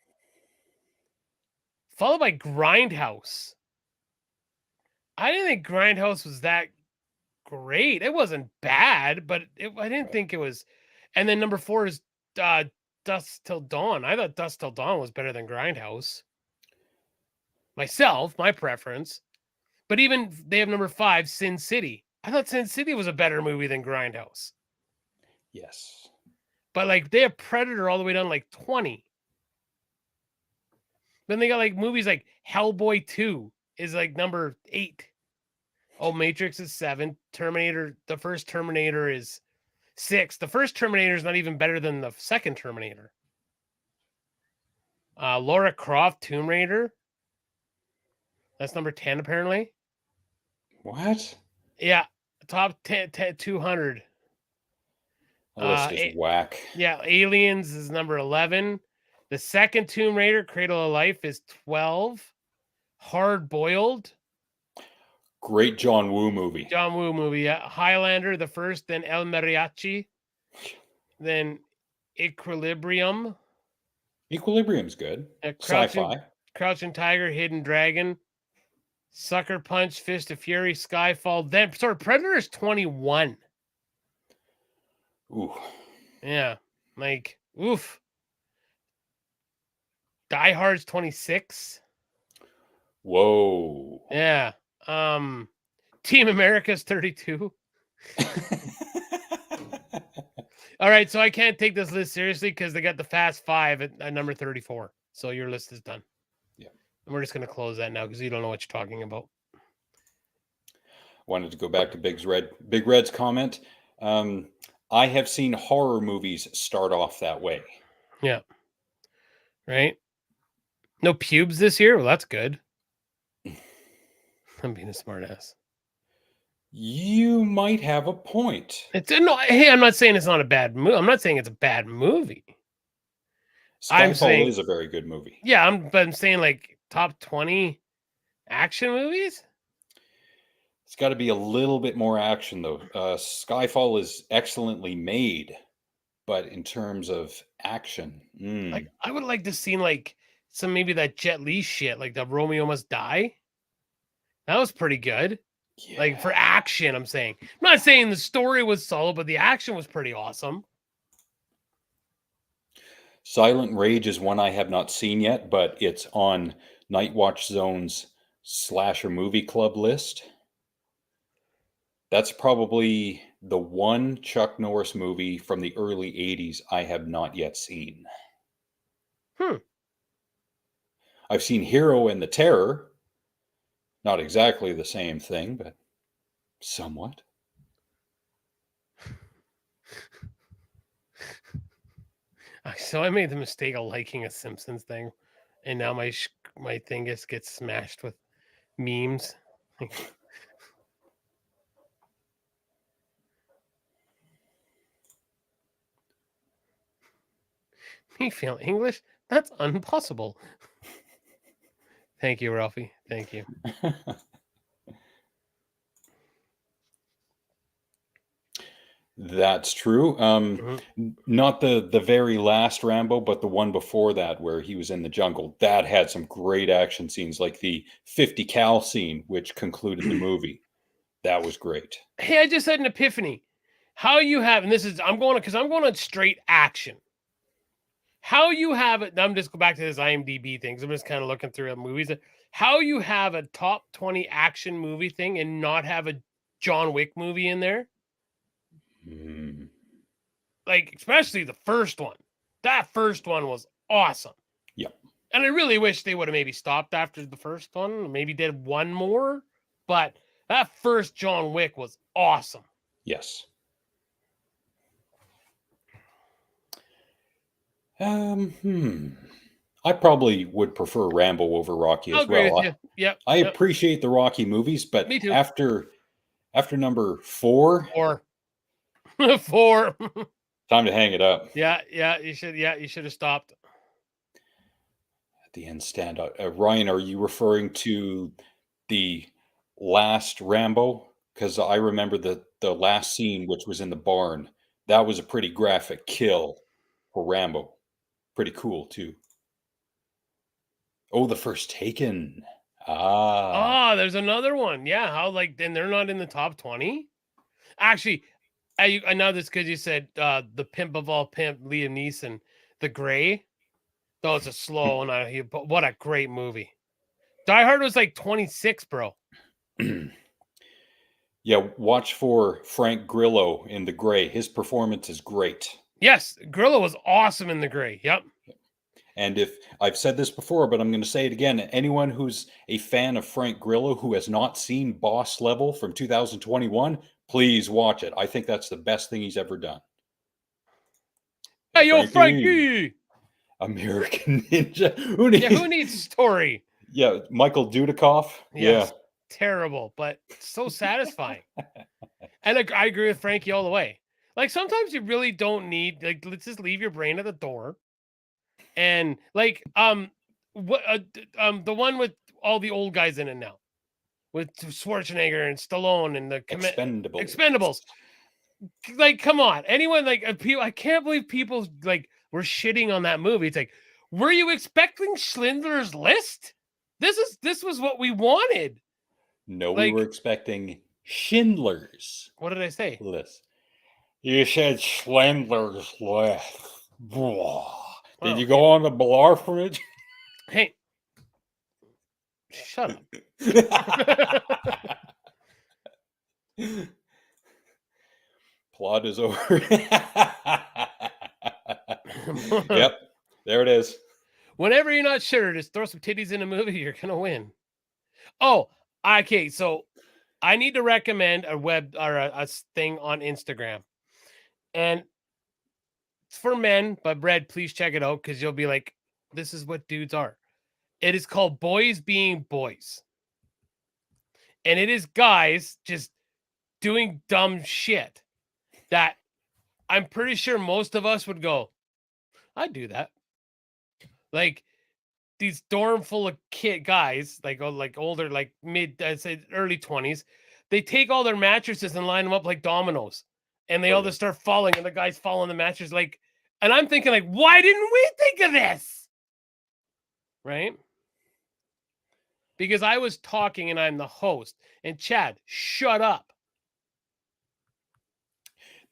Followed by Grindhouse. I didn't think Grindhouse was that great. It wasn't bad, but I didn't think it was. And then number 4 is Dusk Till Dawn. I thought Dusk Till Dawn was better than Grindhouse. My preference. But even they have number 5, Sin City. I thought Sin City was a better movie than Grindhouse. Yes. But like they have Predator all the way down like 20. Then they got like movies like Hellboy 2 is like number 8. Oh, Matrix is 7. Terminator, the first Terminator is 6. The first Terminator is not even better than the second Terminator. Lara Croft, Tomb Raider. That's number 10 apparently. What? Yeah, top 10, 200. The list is whack. Yeah, Aliens is number 11. The second Tomb Raider, Cradle of Life, is 12. Hard Boiled. Great John Woo movie. Yeah. Highlander, the first, then El Mariachi. Then Equilibrium. Equilibrium's good. Sci-fi. Crouching Tiger, Hidden Dragon. Sucker Punch, Fist of Fury, Skyfall. Then, Predator is 21. Ooh. Yeah. Like, oof. Die Hard's 26. Whoa. Yeah. Team America's 32. All right, so I can't take this list seriously because they got the Fast Five at number 34. So your list is done. Yeah. And we're just going to close that now because you don't know what you're talking about. Wanted to go back to Big Red's comment. I have seen horror movies start off that way. Yeah. Right? No pubes this year? Well, that's good. I'm being a smartass. You might have a point. Hey, I'm not saying it's not a bad movie. I'm not saying it's a bad movie. Skyfall is a very good movie. Yeah, but I'm saying like top 20 action movies? It's got to be a little bit more action, though. Skyfall is excellently made, but in terms of action, like I would like to see like some maybe that Jet Li shit, like the Romeo Must Die. That was pretty good. Yeah. Like for action, I'm saying. I'm not saying the story was solid, but the action was pretty awesome. Silent Rage is one I have not seen yet, but it's on Night Watch Zone's Slasher Movie Club list. That's probably the one Chuck Norris movie from the early 80s I have not yet seen. I've seen Hero and the Terror. Not exactly the same thing, but somewhat. So I made the mistake of liking a Simpsons thing, and now my thing just gets smashed with memes. Me feel English? That's impossible. Thank you, Ralphie. Thank you. That's true. Not the very last Rambo, but the one before that where he was in the jungle. That had some great action scenes, like the 50 cal scene, which concluded the movie. That was great. Hey, I just had an epiphany. How you have, and this is, I'm going on straight action. How you have it, I'm just go back to this IMDb things. I'm just kind of looking through movies. How you have a top 20 action movie thing and not have a John Wick movie in there? Like, especially the first one. That first one was awesome. Yep. And I really wish they would have maybe stopped after the first one, maybe did one more. But that first John Wick was awesome. Yes. I probably would prefer Rambo over Rocky as agree well. with you. Yep. I appreciate the Rocky movies, but Me too. after number 4, four. time to hang it up. Yeah, you should have stopped. At the end stand out. Ryan, are you referring to the last Rambo? Because I remember the last scene, which was in the barn. That was a pretty graphic kill for Rambo. Pretty cool too. Oh, the first Taken. There's another one. Yeah, how then they're not in the top 20? Actually, I know this because you said the pimp of all pimp, Liam Neeson, The Gray. That was a slow one. But what a great movie. Die Hard was like 26, bro. Yeah, watch for Frank Grillo in The Gray. His performance is great. Yes, Grillo was awesome in The Gray. Yep. And if I've said this before, but I'm going to say it again, anyone who's a fan of Frank Grillo who has not seen Boss Level from 2021, please watch it. I think that's the best thing he's ever done. Hey, yo, Frankie! American Ninja. Who needs a story? Yeah, Michael Dudikoff. Yes, yeah. Terrible, but so satisfying. And I agree with Frankie all the way. Like, sometimes you really don't need, let's just leave your brain at the door. And the one with all the old guys in it now, with Schwarzenegger and Stallone and the Expendables. Like, come on, anyone people? I can't believe people were shitting on that movie. It's like, were you expecting Schindler's List? This was what we wanted. No, we were expecting Schindler's. What did I say? List. You said Schindler's List. Did you go on the orphanage? Hey, shut up. Plot is over. Yep, there it is. Whenever you're not sure, just throw some titties in a movie, you're going to win. Oh, okay, so I need to recommend a web or a thing on Instagram. And it's for men, but Brad, please check it out because you'll be like, this is what dudes are. It is called Boys Being Boys. And it is guys just doing dumb shit that I'm pretty sure most of us would go, I'd do that. Like these dorm full of guys, like older, like mid, I'd say early 20s, they take all their mattresses and line them up like dominoes. And they all just start falling, and the guys fall on the mattress. And I'm thinking, why didn't we think of this? Right? Because I was talking and I'm the host. And Chad, shut up.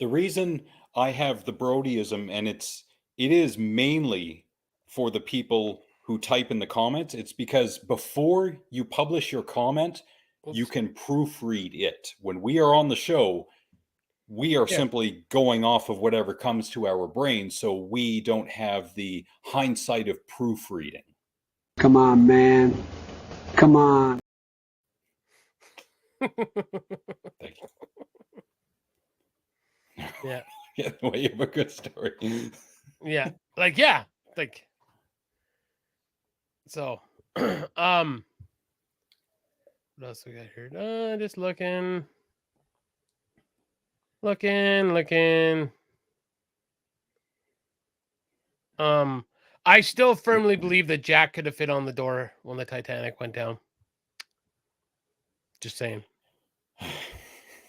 The reason I have the Brodyism, and it is mainly for the people who type in the comments, it's because before you publish your comment, you can proofread it. When we are on the show, we are simply going off of whatever comes to our brain, so we don't have the hindsight of proofreading. Come on, man. Come on. Thank you. Yeah. Yeah, well, you have a good story. Yeah. So, what else we got here? Just looking. I still firmly believe that Jack could have fit on the door when the Titanic went down. Just saying.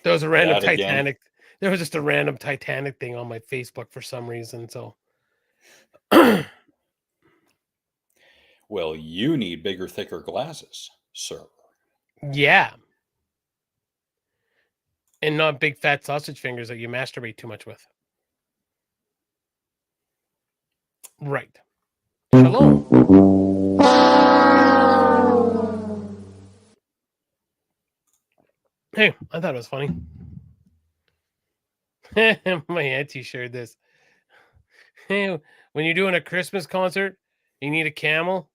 There was a random Titanic. There was just a random Titanic thing on my Facebook for some reason. So, Well, you need bigger, thicker glasses, sir. yeah. And not big fat sausage fingers that you masturbate too much with. Right. Shalom. Hey, I thought it was funny. My auntie shared this. Hey, when you're doing a Christmas concert, you need a camel,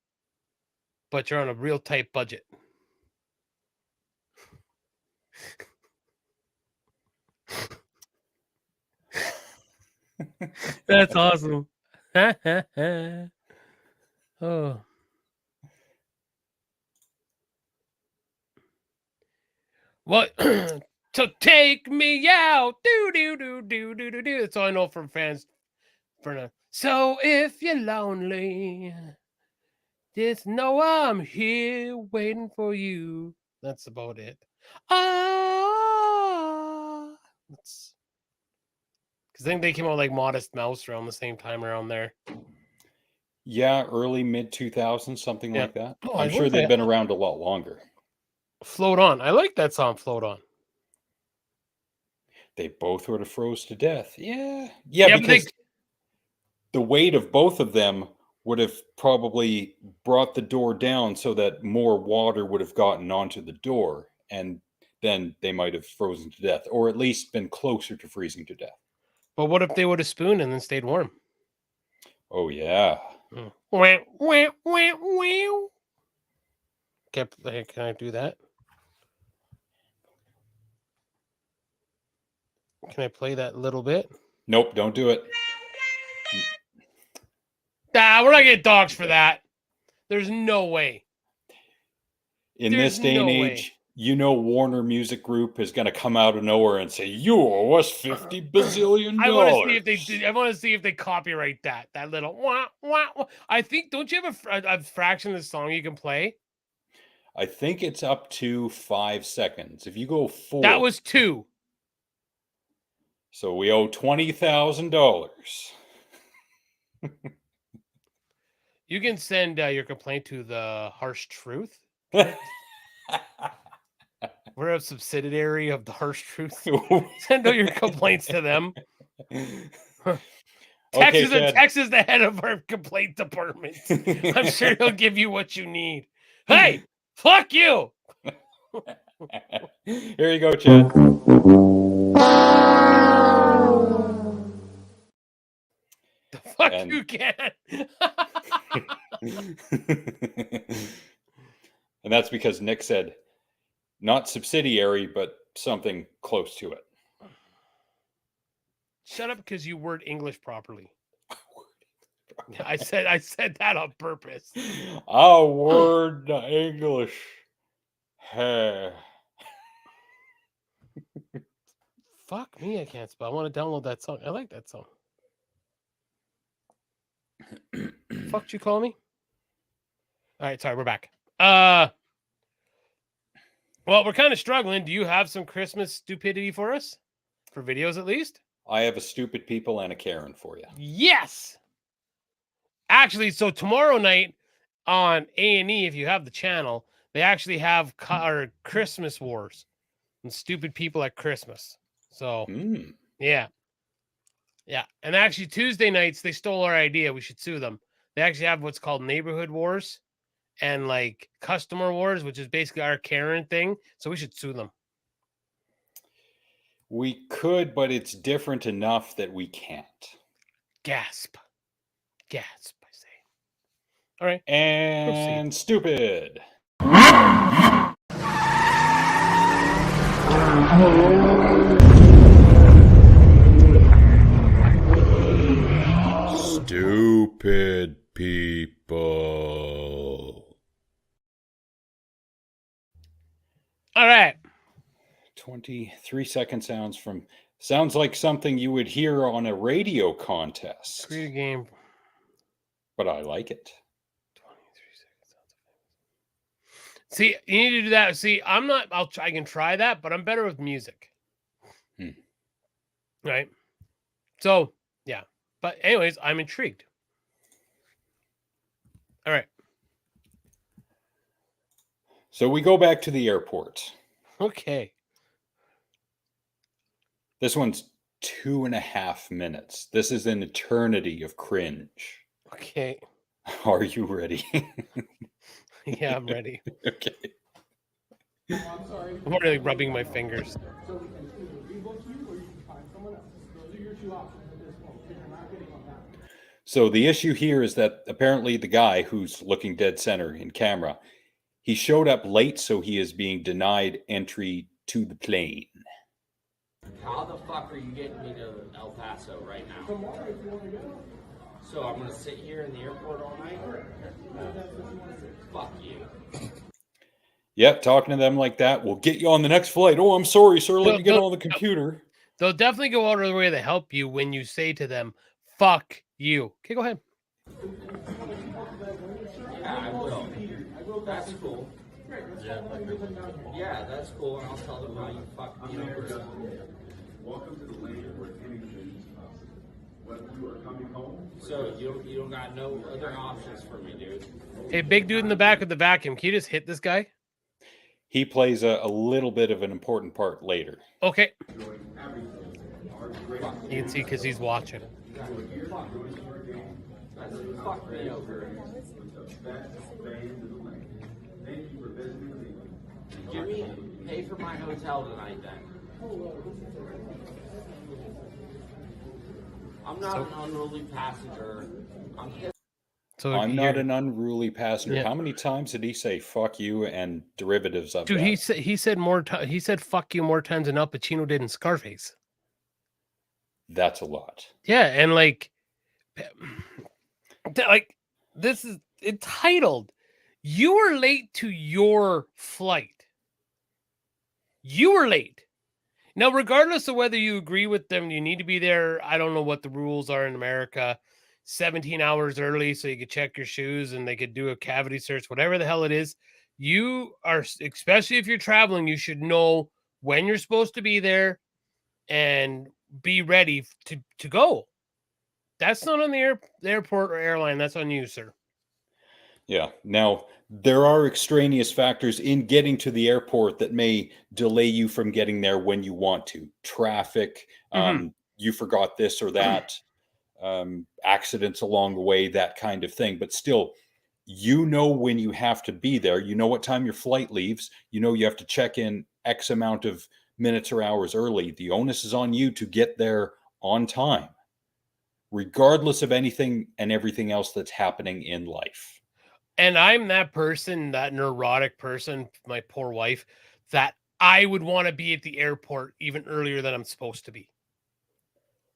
but you're on a real tight budget. That's awesome. Oh. What? So take me out. Do do do do do do do. That's all I know from fans. For now. So if you're lonely, just know I'm here waiting for you. That's about it. Ah, because I think they came out like Modest Mouse around the same time around there. Yeah, early mid 2000s, something Yeah. like that. Oh, I'm I sure wonder if they've I- been around a lot longer. Float On. I like that song, Float On. They both would have froze to death. Yeah, Yeah, but because the weight of both of them would have probably brought the door down so that more water would have gotten onto the door, and then they might have frozen to death, or at least been closer to freezing to death. But what if they would have spooned and then stayed warm? Oh yeah. Wah, wah, wah, wah. Can I do that? Can I play that little bit? Nope, don't do it. Nah, we're not getting dogs for that. There's no way. In There's this day and no way. age, you know Warner Music Group is going to come out of nowhere and say, "You owe us $50 bazillion." I want to see if they did. I want to see if they copyright that. That little wah, wah, wah. I think. Don't you have a fraction of the song you can play? I think it's up to 5 seconds. If you go 4, That was 2. so we owe $20,000. You can send your complaint to the Harsh Truth. We're a subsidiary of the Harsh Truth. Send all your complaints to them. Okay, Chad. Tex is the head of our complaint department. I'm sure he'll give you what you need. Hey, fuck you. Here you go, Chad. The fuck And- you can. And that's because Nick said not subsidiary, but something close to it. Shut up because you word English properly. I said that on purpose. A word English. Fuck me, I can't spell. I want to download that song. I like that song. Fuck'd you call me? All right, sorry, we're back. Well, we're kind of struggling. Do you have some Christmas stupidity for us? For videos, at least? I have a stupid people and a Karen for you. Yes. Actually, so tomorrow night on A&E, if you have the channel, they actually have our Christmas Wars and stupid people at Christmas. So, yeah. Yeah. And actually, Tuesday nights, they stole our idea. We should sue them. They actually have what's called Neighborhood Wars and like Customer Wars, which is basically our Karen thing. So we should sue them. We could, but it's different enough that we can't. Gasp. Gasp, I say. All right. And Proceed. stupid. Stupid people. All right. 23-second sounds like something you would hear on a radio contest. Create a game. But I like it. 23 seconds. See, you need to do that. See, I can try that, but I'm better with music. Right. So, yeah. But anyways, I'm intrigued. All right. So we go back to the airport. Okay. This one's 2.5 minutes. This is an eternity of cringe. Okay. Are you ready? Yeah, I'm ready. Okay. I'm already rubbing my fingers. So the issue here is that apparently the guy who's looking dead center in camera, he showed up late, so he is being denied entry to the plane. How the fuck are you getting me to El Paso right now? Tomorrow if you want to go. So I'm gonna sit here in the airport all night? Fuck you. Yep, talking to them like that. We'll get you on the next flight. Oh, I'm sorry, sir. Let me get on the computer. They'll definitely go out of their way to help you when you say to them, fuck you. Okay, go ahead. Yeah, I will. That's cool. Yeah, that's cool. And I'll tell them how you fucked me over. Welcome to the land where anything is possible. When you are coming home, So you don't got no other options for me, dude. Hey, big dude in the back with the vacuum. Can you just hit this guy? He plays a little bit of an important part later. Okay. enjoying everything. Our great You can see because he's watching. Fuck me over. with the best band in the land. Thank you for visiting me. Give me pay for my hotel tonight then. I'm not an unruly passenger. I'm pissed. So I'm not you're- an unruly passenger. Yeah. How many times did he say "fuck you" and derivatives of dude. that? He said more. He said "fuck you" more times than Al Pacino did in Scarface. That's a lot. Yeah, and like this is entitled. You were late to your flight. You were late. Now, regardless of whether you agree with them, you need to be there. I don't know what the rules are in America. 17 hours early so you could check your shoes and they could do a cavity search, whatever the hell it is. You are, especially if you're traveling, you should know when you're supposed to be there and be ready to go. That's not on the airport or airline. That's on you, sir. Yeah. Now, there are extraneous factors in getting to the airport that may delay you from getting there when you want to. Traffic, you forgot this or that, accidents along the way, that kind of thing. But still, you know when you have to be there. You know what time your flight leaves. You know you have to check in X amount of minutes or hours early. The onus is on you to get there on time, regardless of anything and everything else that's happening in life. And I'm that person, that neurotic person, my poor wife, that I would want to be at the airport even earlier than I'm supposed to be.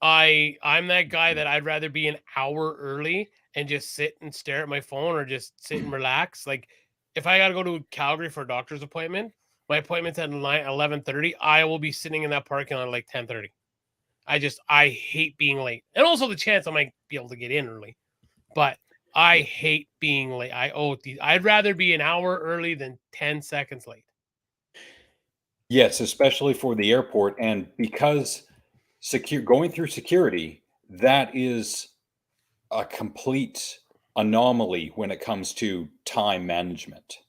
I'm that guy that I'd rather be an hour early and just sit and stare at my phone or just sit and relax. Like if I got to go to Calgary for a doctor's appointment, my appointment's at 11:30. I will be sitting in that parking lot at like 10:30. I hate being late. And also the chance I might be able to get in early. But I hate being late. I'd rather be an hour early than 10 seconds late. Yes, especially for the airport. And because going through security, that is a complete anomaly when it comes to time management.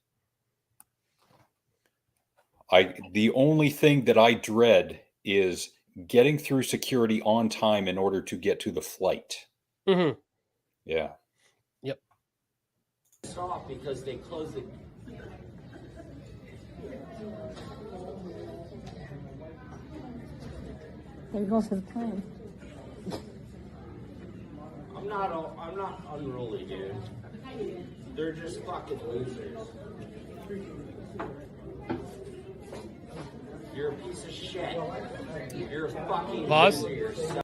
The only thing that I dread is getting through security on time in order to get to the flight. Mm-hmm. Yeah. Yep. Off because they closed it. There goes his plan. I'm not unruly, dude. They're just fucking losers. You're a piece of shit. You're a fucking Pause. loser yourself.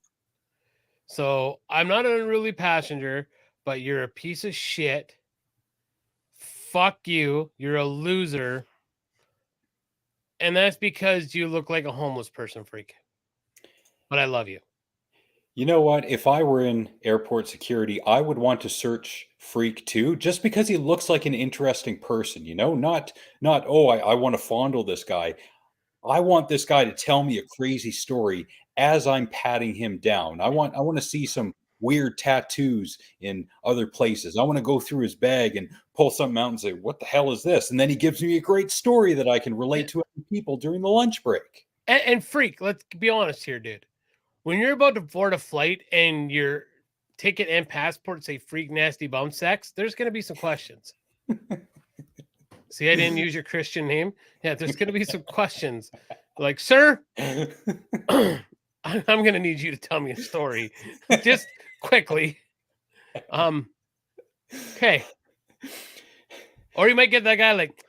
So I'm not an unruly passenger, but you're a piece of shit. Fuck you. You're a loser. And that's because you look like a homeless person, freak. But I love you. You know what? If I were in airport security, I would want to search Freak too, just because he looks like an interesting person, not, oh, I want to fondle this guy. I want this guy to tell me a crazy story as I'm patting him down. I want to see some weird tattoos in other places. I want to go through his bag and pull something out and say, what the hell is this? And then he gives me a great story that I can relate to other people during the lunch break. And freak, let's be honest here, dude. When you're about to board a flight and your ticket and passport say freak nasty bum sex, there's going to be some questions. See, I didn't use your Christian name. Yeah, there's going to be some questions. Like, sir, I'm going to need you to tell me a story. Just quickly. Okay. Or you might get that guy like,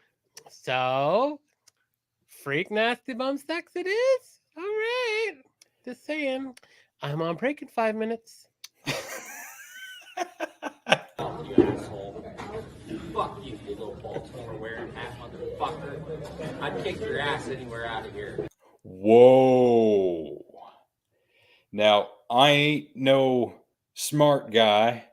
so freak nasty bum sex it is? All right. Just saying. I'm on break in 5 minutes. You asshole. Fuck you, you little Baltimore wearing hat motherfucker. I'd kick your ass anywhere out of here. Whoa. Now, I ain't no smart guy,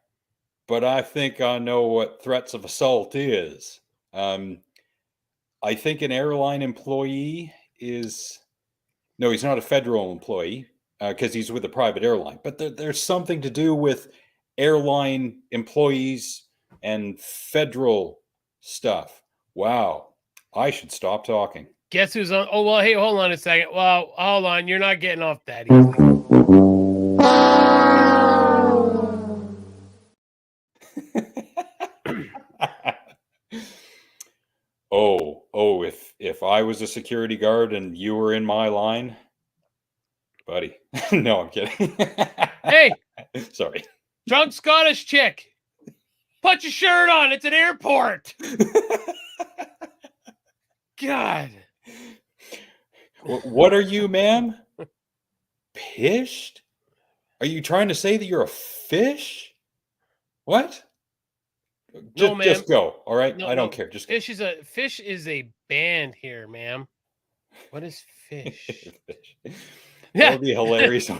but I think I know what threats of assault is. I think an airline employee is... No, he's not a federal employee because he's with a private airline. But there's something to do with airline employees and federal stuff. Wow. I should stop talking. Guess who's on? Oh, well, hey, hold on a second. Well, hold on. You're not getting off that easy. Oh, if I was a security guard and you were in my line, buddy. No, I'm kidding. Hey, sorry. drunk Scottish chick. Put your shirt on. It's an airport. God. What are you, ma'am? Pished? Are you trying to say that you're a fish? What? No, ma'am. Just go. All right. No, I don't care. Just go. Fish is a band here, ma'am. What is fish? That Yeah. would be hilarious.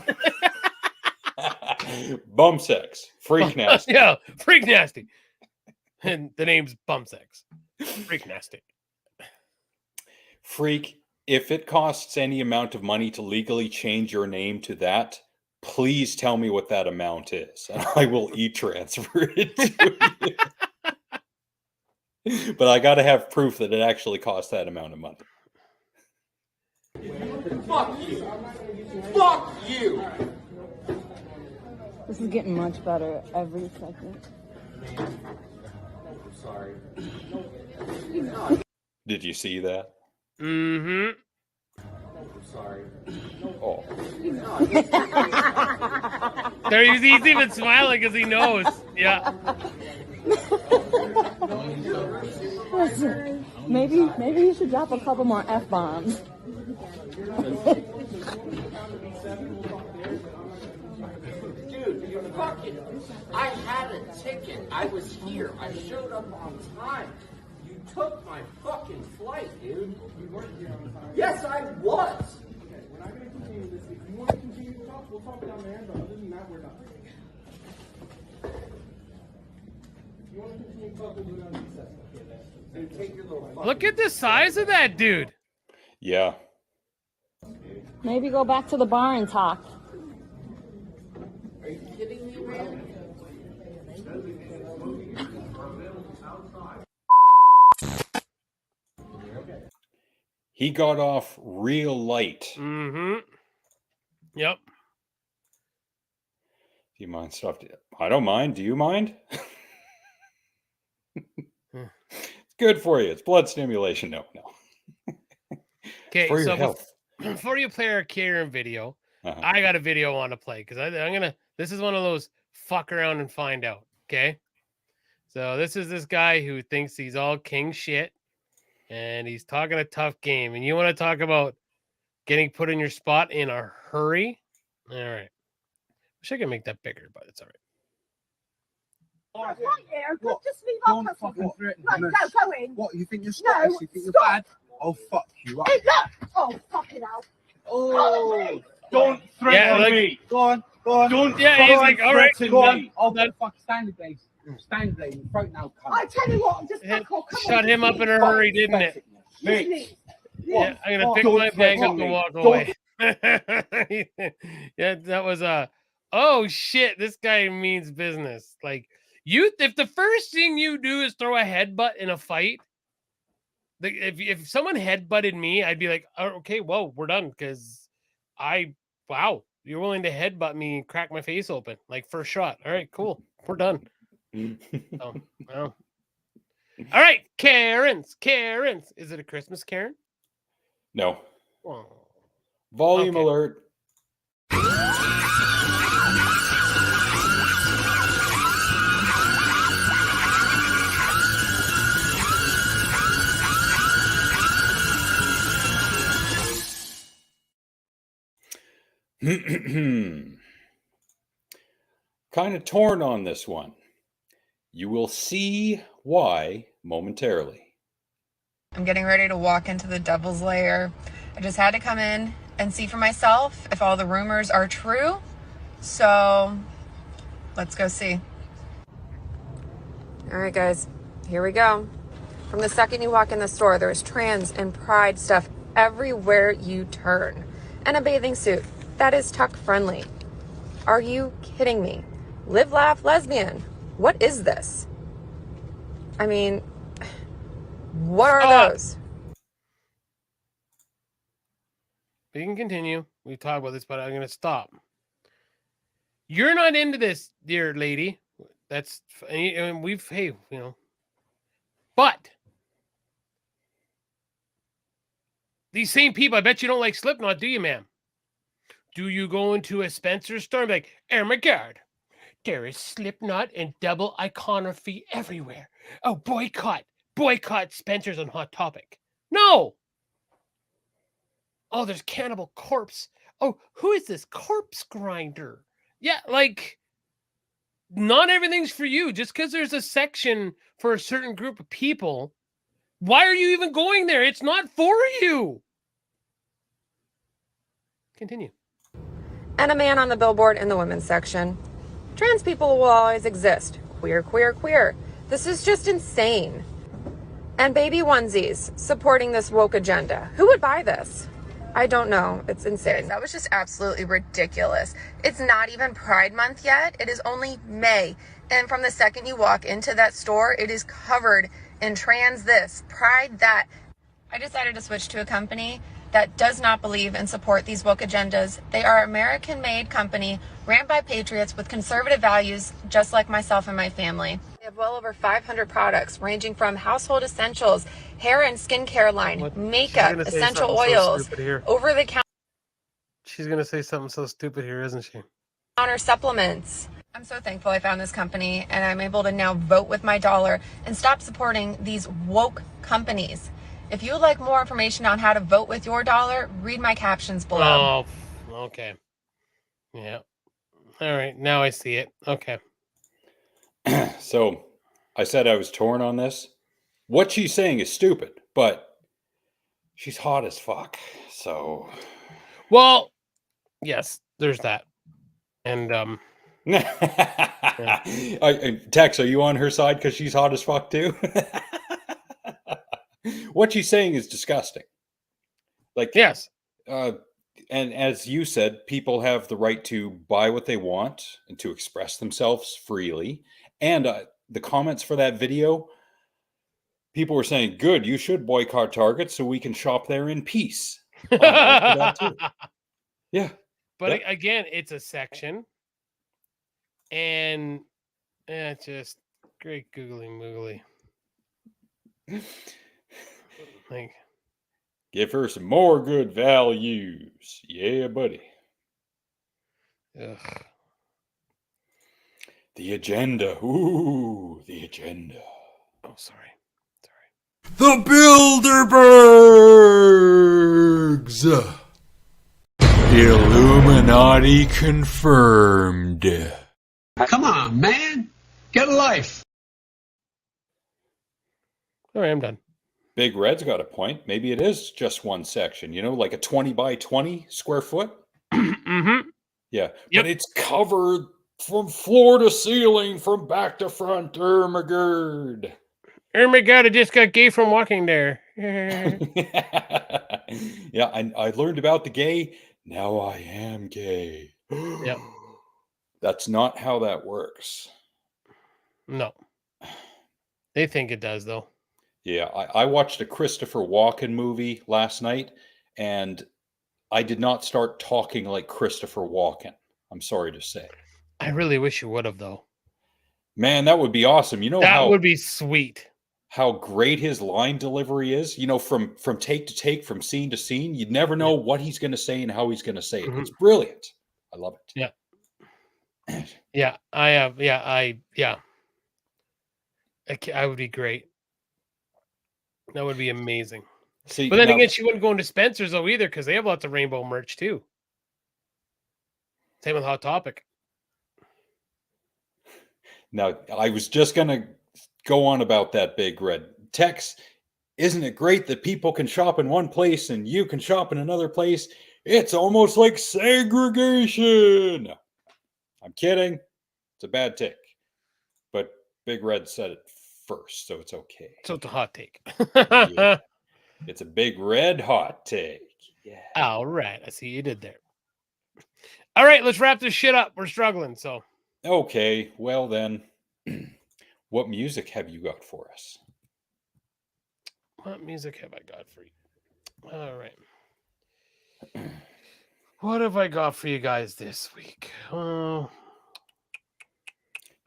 Bum sex. Freak nasty. Yeah, freak nasty. And the name's bum sex. Freak nasty. Freak, if it costs any amount of money to legally change your name to that, please tell me what that amount is, and I will e-transfer it to you. But I got to have proof that it actually costs that amount of money. Fuck you. Fuck you. This is getting much better every second. I'm sorry. Did you see that? Mm-hmm. I'm sorry. Oh. There, he's even smiling because he knows. Yeah. Listen, maybe you should drop a couple more F-bombs. Dude, you fucking... I had a ticket. I was here. I showed up on time. You took my fucking flight, dude. You weren't here on time. Yes, I was. Okay, we're not going to continue this. If you want to continue to talk, we'll talk down there. But other than that, we're not. If you want to continue to talk, we'll do it on recess. Okay, Take your little fucking... Look at the size of that dude. Yeah. Maybe go back to the bar and talk. Are you kidding me, man? He got off real light. Mm-hmm. Yep. Do you mind stuff? I don't mind. Do you mind? It's good for you. It's blood stimulation. No. Okay, For your so health. before you play our Kieran video, Uh-huh. I got a video I want to play because I'm gonna. This is one of those fuck around and find out. Okay, so this is this guy who thinks he's all king shit, and he's talking a tough game. And you want to talk about getting put in your spot in a hurry? All right. Wish I could make that bigger, but it's all right. What? Just leave Don't our fucking passport. threaten Right, me. no, go in. What, you think you're Scottish? You think you're stop. bad? I'll fuck you up. Hey, look! Oh, fucking hell. Oh, don't threaten Yeah, like- me. Go on. Don't Yeah, he's like, all right, go on. I'll go fuck Stanley Blaze. Stanley Blaze, right now, cunt. I tell you what, just Hit- fuck off. Come shut on, him up in a hurry, didn't it? Listen, Yeah, I'm gonna pick Don't my bag up threaten and me. walk Don't- away. Yeah, that was oh shit, this guy means business. Like if the first thing you do is throw a headbutt in a fight, if someone headbutted me, I'd be like, oh, okay, whoa, we're done because wow, you're willing to headbutt me and crack my face open like first shot. All right, cool, we're done. Oh, well. All right, Karens. Is it a Christmas Karen? No. Oh. Volume Okay. alert. Kind of torn on this one. You will see why momentarily. I'm getting ready to walk into the devil's lair. I just had to come in and see for myself if all the rumors are true. So let's go see. All right, guys, here we go. From the second you walk in the store, there's trans and pride stuff everywhere you turn. And a bathing suit that is tuck friendly. Are you kidding me? Live, laugh, lesbian. What is this? I mean, what are those? We can continue. We talk about this, but I'm going to stop. You're not into this, dear lady. That's, and we've, hey, but these same people, I bet you don't like Slipknot, do you, ma'am? Do you go into a Spencer's store and be like, oh my God, there is Slipknot and double iconography everywhere. Oh, boycott Spencer's on Hot Topic. No. Oh, there's Cannibal Corpse. Oh, who is this corpse grinder? Yeah, like, not everything's for you. Just because there's a section for a certain group of people, why are you even going there? It's not for you. Continue. And a man on the billboard in the women's section. Trans people will always exist. Queer, queer, queer. This is just insane. And baby onesies supporting this woke agenda. Who would buy this? I don't know. It's insane. That was just absolutely ridiculous. It's not even Pride Month yet. It is only May. And from the second you walk into that store, it is covered in trans this, pride that. I decided to switch to a company that does not believe and support these woke agendas. They are an American-made company ran by patriots with conservative values, just like myself and my family. They have well over 500 products ranging from household essentials, hair and skincare line, makeup, essential oils, over-the-counter. She's going to say something so stupid here, isn't she? Counter supplements. I'm so thankful I found this company and I'm able to now vote with my dollar and stop supporting these woke companies. If you would like more information on how to vote with your dollar, read my captions below. Oh, okay. Yeah. All right. Now I see it. Okay. So I said I was torn on this. What she's saying is stupid, but she's hot as fuck. So, well, yes, there's that. And Tex, are you on her side because she's hot as fuck too? What she's saying is disgusting. Like, yes. And as you said, people have the right to buy what they want and to express themselves freely. And the comments for that video, people were saying, good, you should boycott Target so we can shop there in peace. That too. Yeah. But again, it's a section. And just great googly moogly. Like, give her some more good values. Yeah, buddy. Ugh. The agenda. Ooh, the agenda. Oh, sorry. The Bilderbergs! Illuminati confirmed. Come on, man. Get a life. All right, I'm done. Big Red's got a point. Maybe it is just one section, like a 20 by 20 square foot. Mm-hmm. Yeah. Yep. But it's covered from floor to ceiling, from back to front. Oh my God. Oh my God, I just got gay from walking there. Yeah, I learned about the gay now I am gay. Yep. That's not how that works. No. They think it does, though. Yeah, I watched a Christopher Walken movie last night, and I did not start talking like Christopher Walken. I'm sorry to say. I really wish you would have, though. Man, that would be awesome. You know That would be sweet. how great his line delivery is? You know, from take to take, from scene to scene, you'd never know what he's going to say and how he's going to say it. It's brilliant. I love it. Yeah. Yeah, I would be great. That would be amazing. See, but then now, again, she wouldn't go into Spencer's though either because they have lots of rainbow merch too. Same with Hot Topic. Now, I was just going to go on about that, Big Red. Tex, isn't it great that people can shop in one place and you can shop in another place? It's almost like segregation. I'm kidding. It's a bad take. But Big Red said it first, so it's okay. So it's a hot take. Yeah. It's a big red hot take. Yeah. All right. I see you did there. All right, let's wrap this shit up. We're struggling, so. Okay, well then, what music have you got for us? What music have I got for you? All right. What have I got for you guys this week? You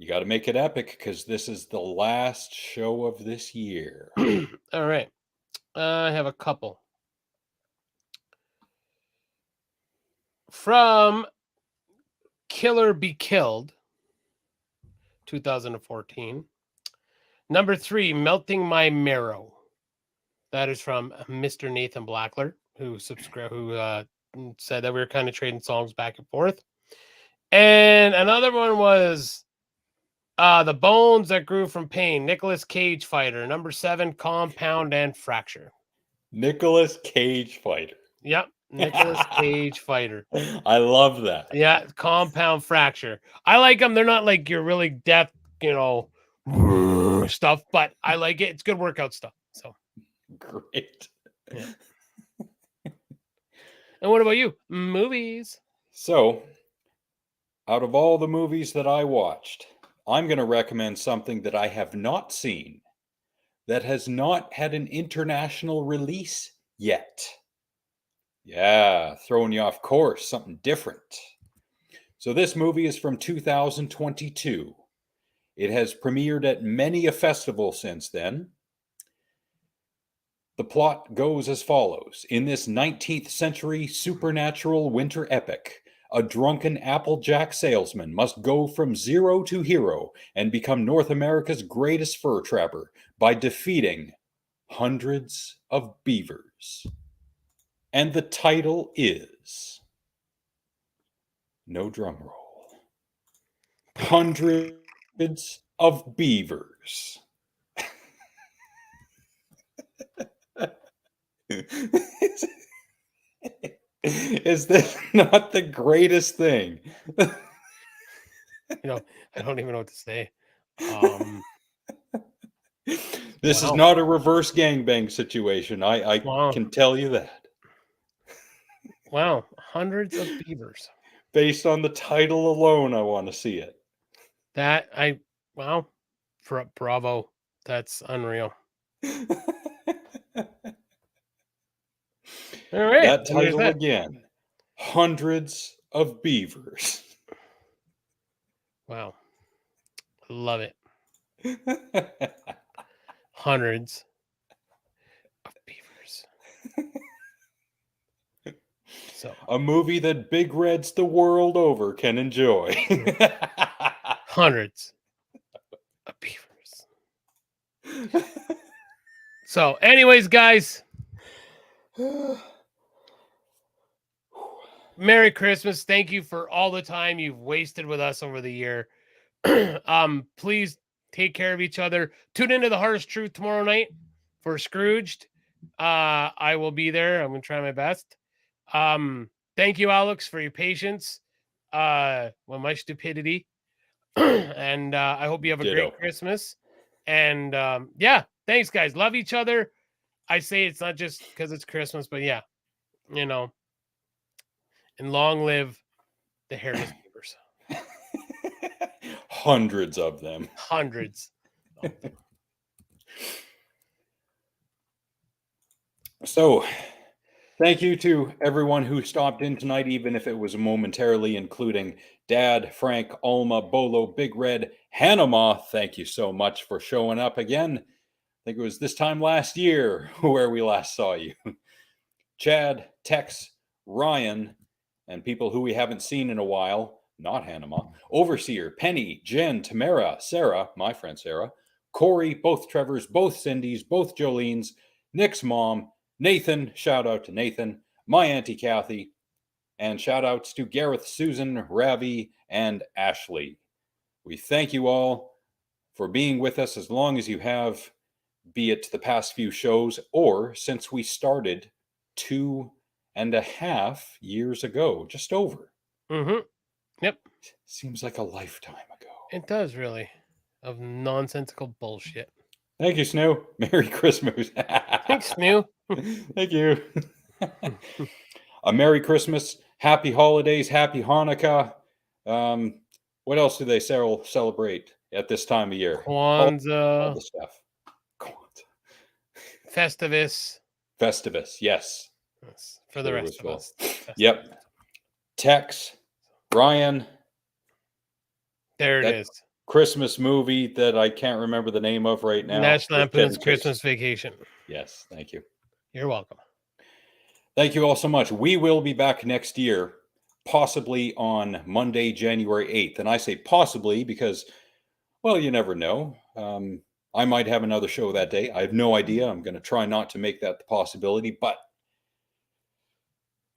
got to make it epic because this is the last show of this year. All right. I have a couple. From Killer Be Killed, 2014. Number 3, Melting My Marrow. That is from Mr. Nathan Blackler, who said that we were kind of trading songs back and forth. And another one was The Bones That Grew from Pain, Nicolas Cage Fighter. Number 7, Compound and Fracture. Nicolas Cage Fighter. Yep, Nicolas Cage Fighter. I love that. Yeah, Compound Fracture. I like them. They're not like your really death, stuff, but I like it. It's good workout stuff. So great. Yeah. And what about you? Movies. So, out of all the movies that I watched, I'm going to recommend something that I have not seen that has not had an international release yet. Yeah, throwing you off course, something different. So this movie is from 2022. It has premiered at many a festival since then. The plot goes as follows. In this 19th century supernatural winter epic, a drunken Applejack salesman must go from zero to hero and become North America's greatest fur trapper by defeating hundreds of beavers. And the title is, no drum roll, Hundreds of Beavers. Is this not the greatest thing? I don't even know what to say. This is not a reverse gangbang situation. I can tell you that. Wow, hundreds of beavers. Based on the title alone, I want to see it. Bravo. That's unreal. All right. That title again. Hundreds of Beavers. Wow. Love it. Hundreds of beavers. So a movie that Big Reds the world over can enjoy. Hundreds of beavers. So, anyways, guys. Merry Christmas. Thank you for all the time you've wasted with us over the year. Please take care of each other. Tune into the Harsh Truth tomorrow night for Scrooged. I will be there. I'm going to try my best. Thank you, Alex, for your patience with my stupidity. And I hope you have a great Christmas. And thanks, guys. Love each other. I say it's not just because it's Christmas, but And long live the hairless beavers. Hundreds of them. Hundreds of them. So, thank you to everyone who stopped in tonight, even if it was momentarily, including Dad, Frank, Alma, Bolo, Big Red, Hanama. Thank you so much for showing up again. I think it was this time last year where we last saw you. Chad, Tex, Ryan, and people who we haven't seen in a while, not Hanama, Overseer, Penny, Jen, Tamara, Sarah, my friend Sarah, Corey, both Trevors, both Cindy's, both Jolene's, Nick's mom, Nathan, shout out to Nathan, my Auntie Kathy, and shout outs to Gareth, Susan, Ravi, and Ashley. We thank you all for being with us as long as you have, be it the past few shows or since we started 2.5 years ago, just over. Mm-hmm. Yep. Seems like a lifetime ago. It does, really. Of nonsensical bullshit. Thank you, Snow. Merry Christmas. Thanks, Snow. Thank you. A Merry Christmas, Happy Holidays, Happy Hanukkah. What else do they celebrate at this time of year? Kwanzaa. All the stuff. Festivus. Festivus, yes. For the rest of us. Yep. Tex, Ryan. There it is. Christmas movie that I can't remember the name of right now. National Lampoon's Christmas Vacation. Yes, thank you. You're welcome. Thank you all so much. We will be back next year, possibly on Monday, January 8th. And I say possibly because, well, you never know. I might have another show that day. I have no idea. I'm going to try not to make that the possibility, but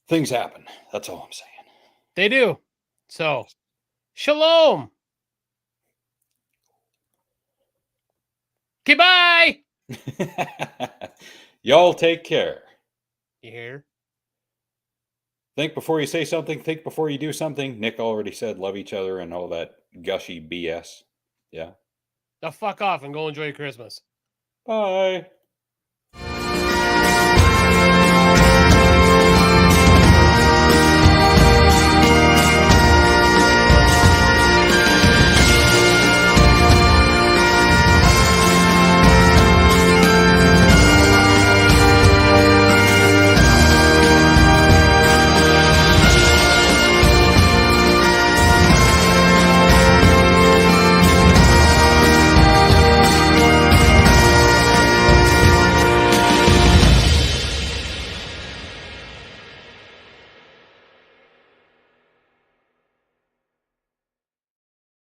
things happen. That's all I'm saying. They do. So, shalom. Goodbye. Y'all take care. You hear? Think before you say something. Think before you do something. Nick already said love each other and all that gushy BS. Yeah. Now fuck off and go enjoy your Christmas. Bye.